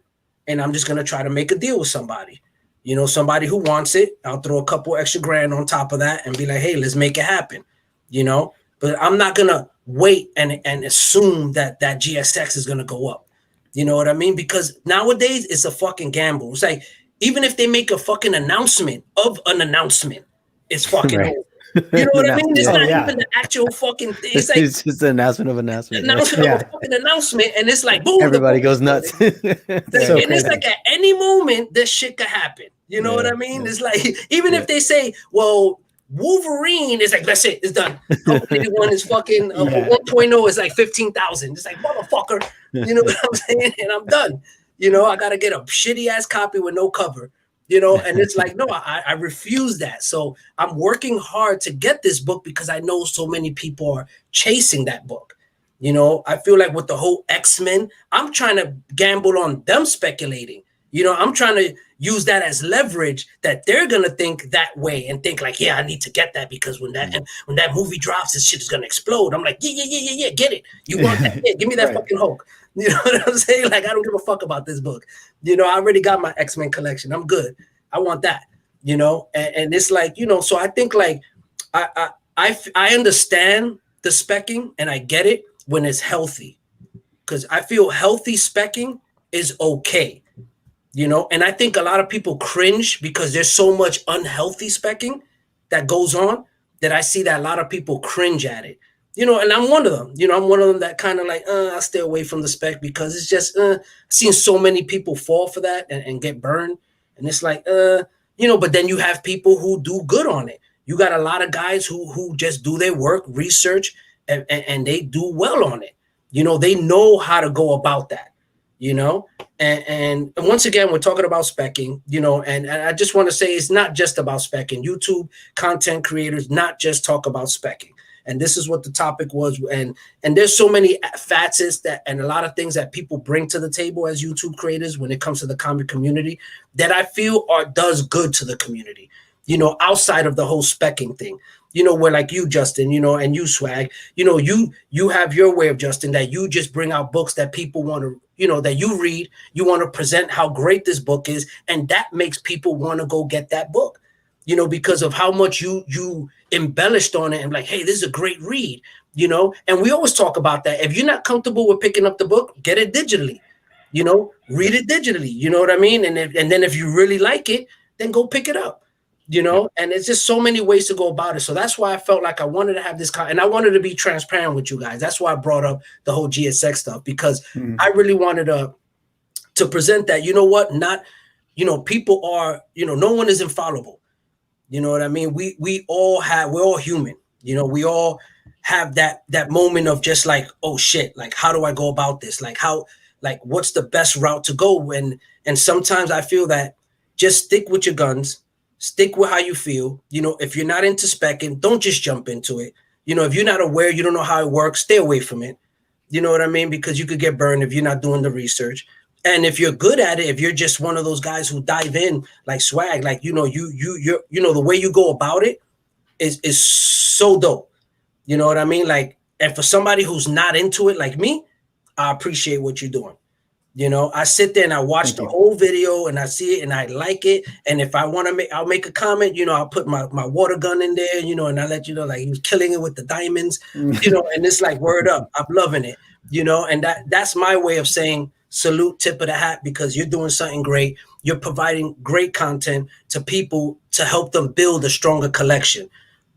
and I'm just gonna try to make a deal with somebody. You know, somebody who wants it. I'll throw a couple extra grand on top of that and be like, hey, let's make it happen. You know, but I'm not gonna wait and assume that GSX is gonna go up. You know what I mean? Because nowadays it's a fucking gamble. It's like even if they make a fucking announcement of an announcement, it's fucking over. You know what I mean? It's not even the actual fucking thing. It's like it's just an announcement of announcement. Announcement of a fucking announcement, and it's like boom. Everybody goes nuts. And it's like at any moment this shit could happen. You know what I mean? It's like even if they say, well, Wolverine is like, that's it, it's done. One is fucking 1.0 is like 15,000. It's like motherfucker, you know what I'm saying? And I'm done. You know, I gotta get a shitty ass copy with no cover. You know, and it's like, no, I refuse that. So I'm working hard to get this book because I know so many people are chasing that book. You know, I feel like with the whole X-Men, I'm trying to gamble on them speculating. You know, I'm trying to use that as leverage that they're gonna think that way and think like, yeah, I need to get that because when that movie drops, this shit is gonna explode. I'm like, yeah, get it. You want that? Yeah, give me that fucking Hulk. You know what I'm saying? Like, I don't give a fuck about this book. You know, I already got my X-Men collection. I'm good. I want that. You know, and it's like, you know, so I think like I understand the specking and I get it when it's healthy, because I feel healthy specking is okay. You know, and I think a lot of people cringe because there's so much unhealthy specking that goes on that I see that a lot of people cringe at it. You know, and I'm one of them. You know, I'm one of them that kind of like, I stay away from the spec because it's just, I've seen so many people fall for that and get burned. And it's like, you know, but then you have people who do good on it. You got a lot of guys who just do their work, research, and they do well on it. You know, they know how to go about that. You know, and once again, we're talking about specking, you know, and I just want to say it's not just about specking. YouTube content creators not just talk about specking. And this is what the topic was. And there's so many facets that and a lot of things that people bring to the table as YouTube creators when it comes to the comic community that I feel does good to the community, you know, outside of the whole specking thing. You know, where like you, Justin, you know, and you, Swag, you know, you have your way of Justin, that you just bring out books that people want to, you know, that you read, you want to present how great this book is. And that makes people want to go get that book, you know, because of how much you embellished on it and like, hey, this is a great read, you know, and we always talk about that. If you're not comfortable with picking up the book, get it digitally, you know, read it digitally, you know what I mean? And then if you really like it, then go pick it up. You know, and it's just so many ways to go about it. So that's why I felt like I wanted to have this and I wanted to be transparent with you guys. That's why I brought up the whole GSX stuff, because I really wanted to present that, you know what, not, you know, people are, you know, no one is infallible. You know what I mean? We're all human. You know, we all have that moment of just like, oh shit, like, how do I go about this? Like what's the best route to go? And sometimes I feel that just stick with your guns. Stick with how you feel. You know, if you're not into specking, don't just jump into it. You know, if you're not aware, you don't know how it works, stay away from it. You know what I mean? Because you could get burned if you're not doing the research. And if you're good at it, if you're just one of those guys who dive in like Swag, like, you know, you're you know, the way you go about it is so dope. You know what I mean? Like, and for somebody who's not into it like me, I appreciate what you're doing. You know, I sit there and I watch the whole video and I see it and I like it. And if I want to I'll make a comment, you know, I'll put my water gun in there, you know, and I let you know, like, he was killing it with the diamonds, you know, and it's like, word up, I'm loving it, you know, and that's my way of saying salute, tip of the hat, because you're doing something great. You're providing great content to people to help them build a stronger collection,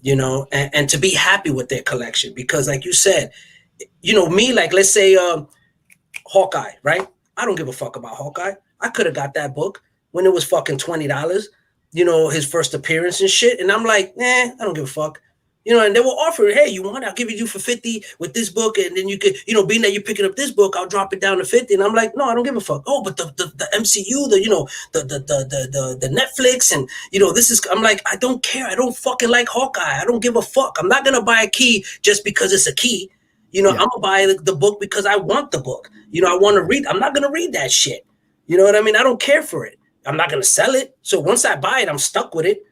you know, and to be happy with their collection. Because like you said, you know, me, like, let's say Hawkeye, right? I don't give a fuck about Hawkeye. I could have got that book when it was fucking $20, you know, his first appearance and shit. And I'm like, I don't give a fuck. You know, and they were offering, hey, you want, I'll give it you for 50 with this book. And then you could, you know, being that you're picking up this book, I'll drop it down to 50. And I'm like, no, I don't give a fuck. Oh, but the MCU, the, you know, the Netflix and, you know, this is, I'm like, I don't care. I don't fucking like Hawkeye. I don't give a fuck. I'm not going to buy a key just because it's a key. You know, I'm gonna buy the book because I want the book. You know, I want to read. I'm not gonna read that shit. You know what I mean? I don't care for it. I'm not gonna sell it. So once I buy it, I'm stuck with it.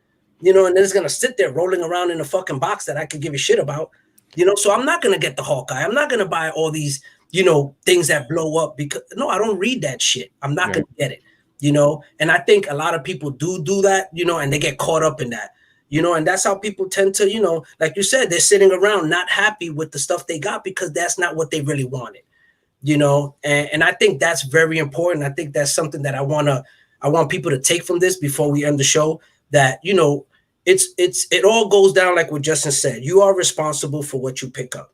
You know, and then it's gonna sit there rolling around in a fucking box that I could give a shit about. You know, so I'm not gonna get the Hawkeye. I'm not gonna buy all these, you know, things that blow up because no, I don't read that shit. I'm not gonna get it. You know, and I think a lot of people do that. You know, and they get caught up in that. You know, and that's how people tend to, you know, like you said, they're sitting around not happy with the stuff they got because that's not what they really wanted, you know, and I think that's very important. I think that's something that I want people to take from this before we end the show, that, you know, it all goes down like what Justin said. You are responsible for what you pick up.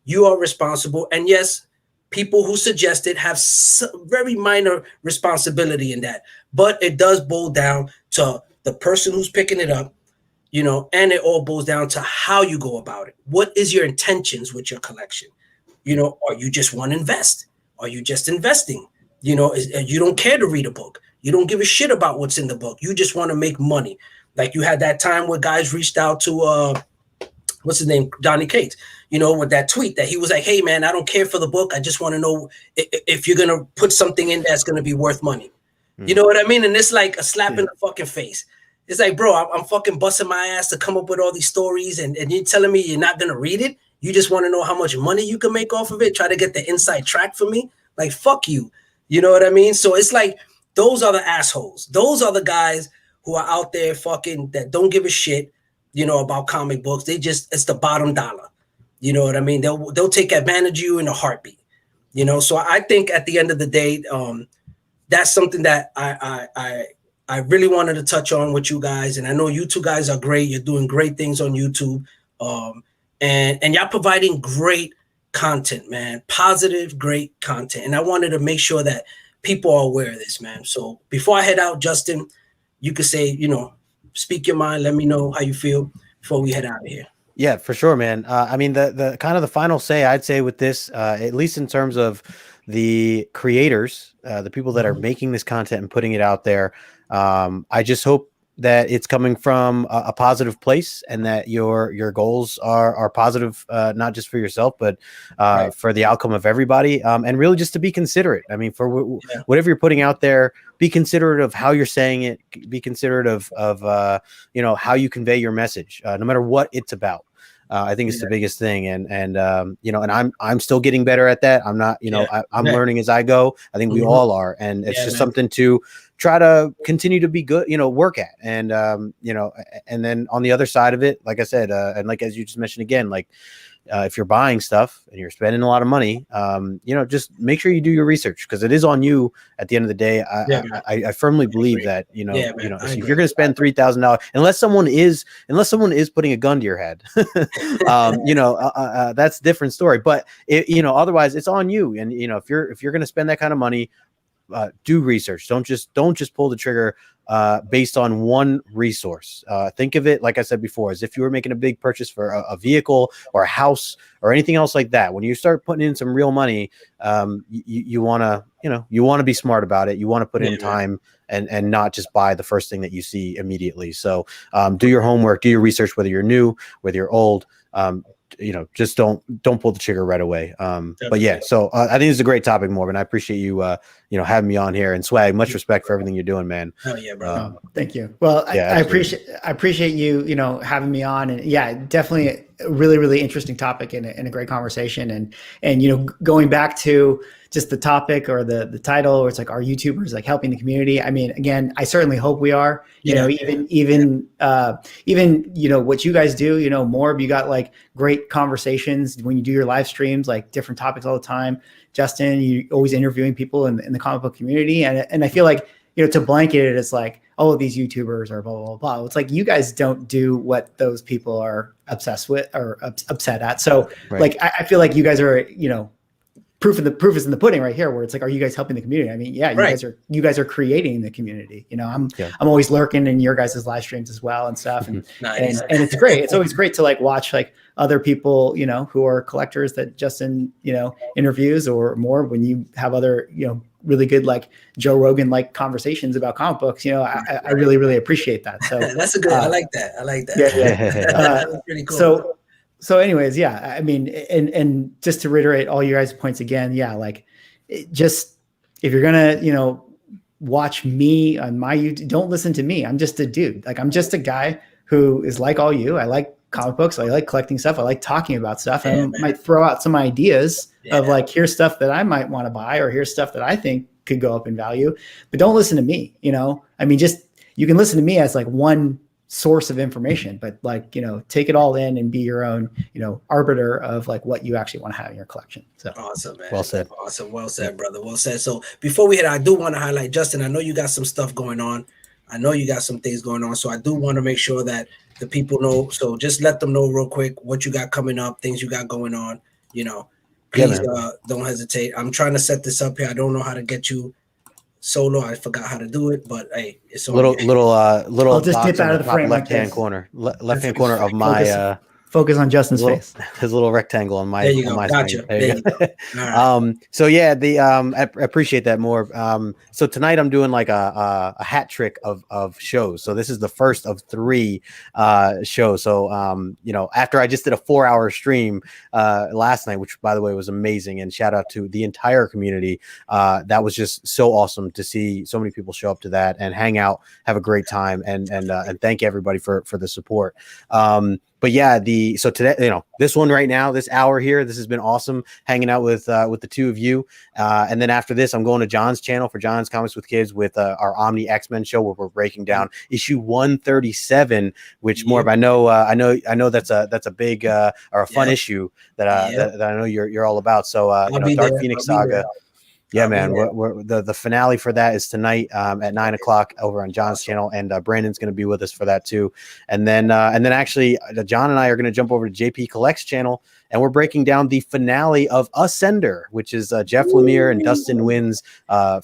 You are responsible. And yes, people who suggest it have very minor responsibility in that, but it does boil down to the person who's picking it up. You know, and it all boils down to how you go about it. What is your intentions with your collection? You know, or you just want to invest? Are you just investing? You know, you don't care to read a book. You don't give a shit about what's in the book. You just want to make money. Like you had that time where guys reached out to, what's his name? Donnie Cates, you know, with that tweet that he was like, hey, man, I don't care for the book. I just want to know if you're going to put something in that's going to be worth money. You know what I mean? And it's like a slap in the fucking face. It's like, bro, I'm fucking busting my ass to come up with all these stories, and you're telling me you're not gonna read it. You just want to know how much money you can make off of it. Try to get the inside track for me. Like, fuck you. You know what I mean? So it's like, those are the assholes. Those are the guys who are out there fucking that don't give a shit, you know, about comic books. It's the bottom dollar. You know what I mean? They'll take advantage of you in a heartbeat. You know, so I think at the end of the day, that's something that I really wanted to touch on with you guys. And I know you two guys are great. You're doing great things on YouTube. And y'all providing great content, man. Positive, great content. And I wanted to make sure that people are aware of this, man. So before I head out, Justin, you could say, you know, speak your mind. Let me know how you feel before we head out of here. Yeah, for sure, man. I mean, the kind of the final say I'd say with this, at least in terms of the creators, the people that are making this content and putting it out there, I just hope that it's coming from a positive place, and that your goals are positive, not just for yourself, but for the outcome of everybody, and really just to be considerate. I mean, for whatever you're putting out there, be considerate of how you're saying it, be considerate of you know, how you convey your message, no matter what it's about. I think it's the biggest thing. And you know, and I'm still getting better at that. I'm not, you know, I'm learning as I go. I think we all are. And it's just something to try to continue to be good, you know, work at. And, you know, and then on the other side of it, like I said, and like, as you just mentioned again, like, if you're buying stuff and you're spending a lot of money, you know, just make sure you do your research, because it is on you at the end of the day. I firmly believe that, you know, if you're going to spend $3,000, unless someone is putting a gun to your head, you know, that's a different story. But you know, otherwise it's on you. And, you know, if you're going to spend that kind of money, do research. Don't just pull the trigger based on one resource. Think of it, like I said before, as if you were making a big purchase for a vehicle or a house or anything else like that. When you start putting in some real money, you want to be smart about it. You want to put in time and not just buy the first thing that you see immediately. So do your homework, do your research, whether you're new, whether you're old. You know, just don't pull the trigger right away. But yeah, so I think it's a great topic, Morb, and I appreciate you, you know, having me on here. And Swag, much respect for everything you're doing, man. Oh yeah, bro. Thank you. Well, I appreciate you, you know, having me on, and yeah, definitely a really, really interesting topic and a great conversation. And, you know, going back to just the topic or the title, or it's like, are YouTubers like helping the community? I mean, again, I certainly hope we are, you know, even, you know, what you guys do, you know, Morb, you got like great conversations when you do your live streams, like different topics all the time. Justin, you always interviewing people in the comic book community. And I feel like, you know, to blanket it, it's like, oh, these YouTubers are blah, blah, blah, blah. It's like, you guys don't do what those people are obsessed with or upset at. So like, I feel like you guys are, you know, proof is in the pudding right here, where it's like, are you guys helping the community? I mean, yeah, you guys are creating the community. You know, I'm always lurking in your guys' live streams as well and stuff. And, and it's great. It's always great to like watch like other people, you know, who are collectors that Justin, you know, interviews, or more when you have other, you know, really good, like Joe Rogan, like conversations about comic books. You know, I really, really appreciate that. So that's a good, I like that. Yeah. Pretty cool. So, So anyways, yeah, I mean, and just to reiterate all you guys' points again, yeah, like just if you're gonna, watch me on my YouTube, don't listen to me. I'm just a dude. Like I'm just a guy who is like all you. I like comic books. I like collecting stuff. I like talking about stuff. And I might throw out some ideas of like, here's stuff that I might want to buy, or here's stuff that I think could go up in value, but don't listen to me. I mean, just, you can listen to me as like one source of information, but like, take it all in and be your own, arbiter of like what you actually want to have in your collection. So awesome, man. Well said. Awesome. Well said, brother. Well said. So before we hit, I do want to highlight, Justin, I know you got some stuff going on. I know you got some things going on. So I do want to make sure that the people know. So just let them know real quick what you got coming up, things you got going on, please don't hesitate. I'm trying to set this up here. I don't know how to get you solo. I forgot how to do it, but hey, it's little I'll just dip out of the frame, left-hand corner of my focus on Justin's face. His little rectangle on my. There you go. Gotcha. There you go. Right. So yeah, I appreciate that more. So tonight I'm doing like a hat trick of shows. So this is the first of 3 shows. So after I just did a 4-hour stream last night, which by the way was amazing, and shout out to the entire community. That was just so awesome to see so many people show up to that and hang out, have a great time, and thank everybody for the support. But yeah, so today, this one right now, this hour here, this has been awesome hanging out with the two of you. And then after this, I'm going to John's channel for John's Comics with Kids with our Omni X-Men show, where we're breaking down issue 137, which Morb, I know that's a big or a fun issue that I know you're all about. So Dark Phoenix Saga. Yeah, man. We're the finale for that is tonight at 9:00 over on John's channel, and Brandon's going to be with us for that too. And then actually, John and I are going to jump over to JP Collects channel, and we're breaking down the finale of Ascender, which is Jeff Lemire and Dustin Nguyen's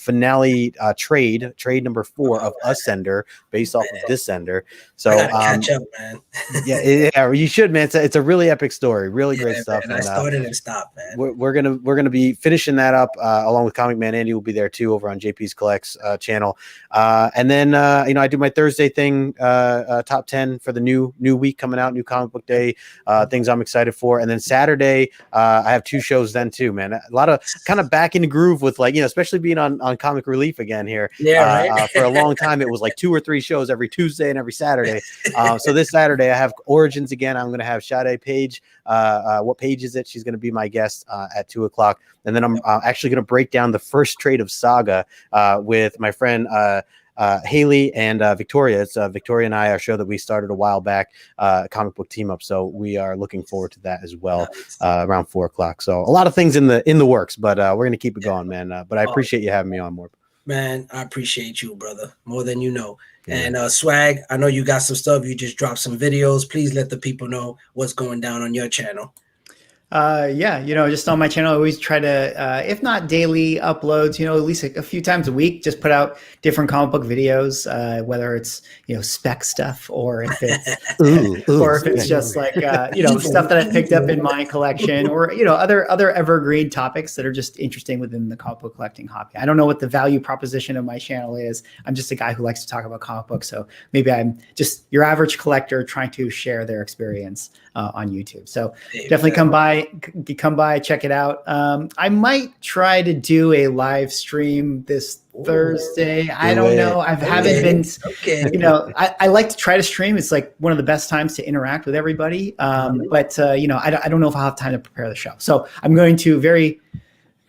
finale trade number 4 of Ascender, based off of Descender. So catch up, man. yeah, you should, man. It's a really epic story, really great stuff. Man, I started and stopped, man. We're gonna be finishing that up along with Comic Man Andy will be there too over on JP's Collects channel. And then I do my Thursday thing, top 10 for the new week coming out, new comic book day, things I'm excited for. And then Saturday, I have 2 shows then too, man. A lot of kind of back in the groove with especially being on Comic Relief again here. Yeah, right. For a long time, it was like 2 or 3 shows every Tuesday and every Saturday. So this Saturday, I have Origins again. I'm going to have Sade Page. What page is it? She's going to be my guest at 2:00. And then I'm actually going to break down the first trade of Saga with my friend Haley and Victoria. It's Victoria and I, our show that we started a while back, comic book team up. So we are looking forward to that as well, around 4:00. So a lot of things in the works, but we're going to keep it going, man. But I appreciate you having me on, Morb. Man, I appreciate you, brother, more than you know. And Swag, I know you got some stuff. You just dropped some videos. Please let the people know what's going down on your channel. Just on my channel, I always try to, if not daily uploads, at least a few times a week, just put out different comic book videos, whether it's, spec stuff or if it's, or if it's just like, stuff that I picked up in my collection, or, other evergreen topics that are just interesting within the comic book collecting hobby. I don't know what the value proposition of my channel is. I'm just a guy who likes to talk about comic books. So maybe I'm just your average collector trying to share their experience on YouTube. So definitely come by, check it out. I might try to do a live stream this Thursday. I don't know. I haven't been, I like to try to stream. It's like one of the best times to interact with everybody. But I don't know if I'll have time to prepare the show. So I'm going to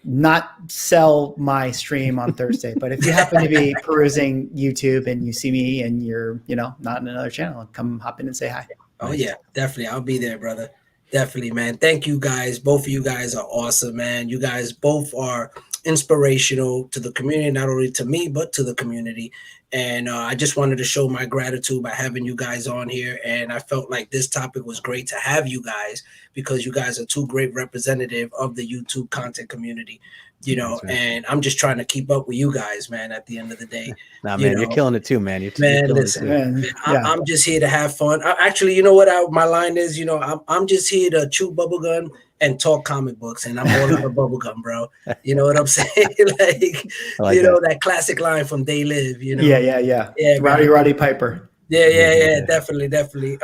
not sell my stream on Thursday, but if you happen to be perusing YouTube and you see me and you're, not in another channel, come hop in and say hi. Oh yeah, definitely. I'll be there, brother. Definitely, man. Thank you guys. Both of you guys are awesome, man. You guys both are inspirational to the community, not only to me, but to the community. And I just wanted to show my gratitude by having you guys on here. And I felt like this topic was great to have you guys, because you guys are 2 great representatives of the YouTube content community. And I'm just trying to keep up with you guys, man, at the end of the day. Nah, man, you're killing it too, man. I'm just here to have fun. Actually, you know what my line is? I'm just here to chew bubblegum and talk comic books, and I'm all out of bubblegum, bro. You know what I'm saying? like that classic line from They Live, Yeah. Rowdy Piper. Yeah, definitely.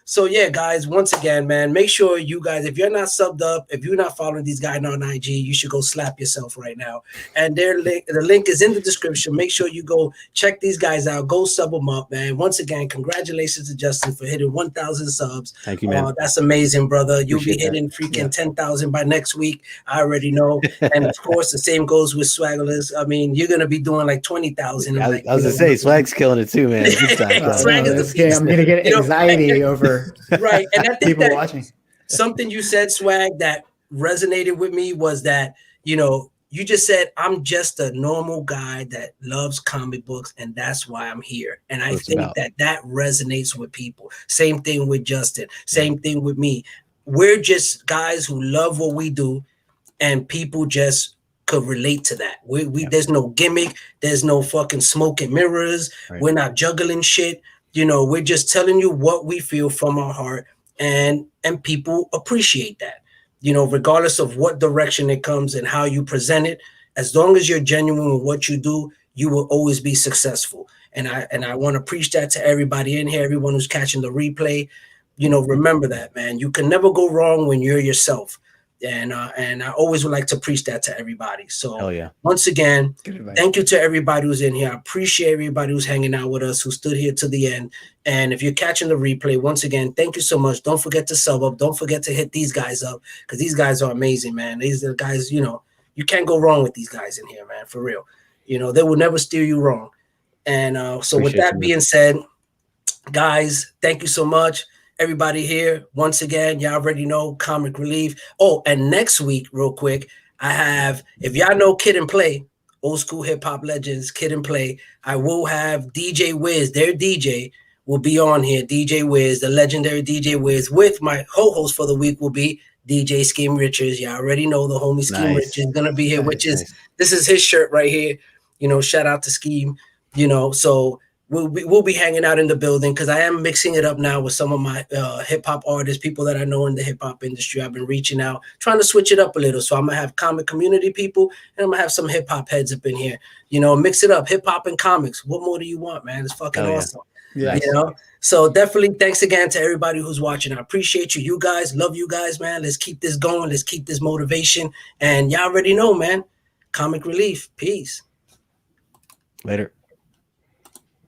So yeah, guys, once again, man, make sure you guys, if you're not subbed up, if you're not following these guys on IG, you should go slap yourself right now. And the link is in the description. Make sure you go check these guys out. Go sub them up, man. Once again, congratulations to Justin for hitting 1,000 subs. Thank you, man. That's amazing, brother. You'll be hitting freaking 10,000 by next week. I already know. And of course, the same goes with Swagglers. I mean, you're gonna be doing like 20,000. I was gonna say, Swag's killing it too, man. Swag is the I'm gonna get anxiety over right. And I think people watching. Something you said, Swag, that resonated with me was that, you just said, I'm just a normal guy that loves comic books, and that's why I'm here. And I think that resonates with people. Same thing with Justin. Same thing with me. We're just guys who love what we do, and people just could relate to that. There's no gimmick. There's no fucking smoke and mirrors. Right. We're not juggling shit. We're just telling you what we feel from our heart, and people appreciate that. Regardless of what direction it comes and how you present it, as long as you're genuine with what you do, you will always be successful. And I want to preach that to everybody in here, everyone who's catching the replay. Remember that, man. You can never go wrong when you're yourself. And I always would like to preach that to everybody. So once again, thank you to everybody who's in here. I appreciate everybody who's hanging out with us, who stood here to the end. And if you're catching the replay, once again, thank you so much. Don't forget to sub up. Don't forget to hit these guys up, because these guys are amazing, man. These are the guys, you can't go wrong with these guys in here, man, for real. They will never steer you wrong. And so with that being said, guys, thank you so much. Everybody here, once again, y'all already know Comic Relief. Oh, and next week, real quick, I have, if y'all know Kid and Play, old school hip hop legends, Kid and Play, I will have DJ Wiz, their DJ, will be on here. DJ Wiz, the legendary DJ Wiz, with my co-host for the week will be DJ Scheme Richards. Y'all already know the homie Scheme Richards is gonna be here, this is his shirt right here. Shout out to Scheme. So we'll be hanging out in the building, because I am mixing it up now with some of my hip hop artists, people that I know in the hip hop industry. I've been reaching out, trying to switch it up a little. So I'm gonna have comic community people, and I'm gonna have some hip hop heads up in here. Mix it up, hip hop and comics. What more do you want, man? It's fucking awesome. Yeah. So definitely thanks again to everybody who's watching. I appreciate you. You guys, love you guys, man. Let's keep this going. Let's keep this motivation. And y'all already know, man. Comic Relief. Peace. Later.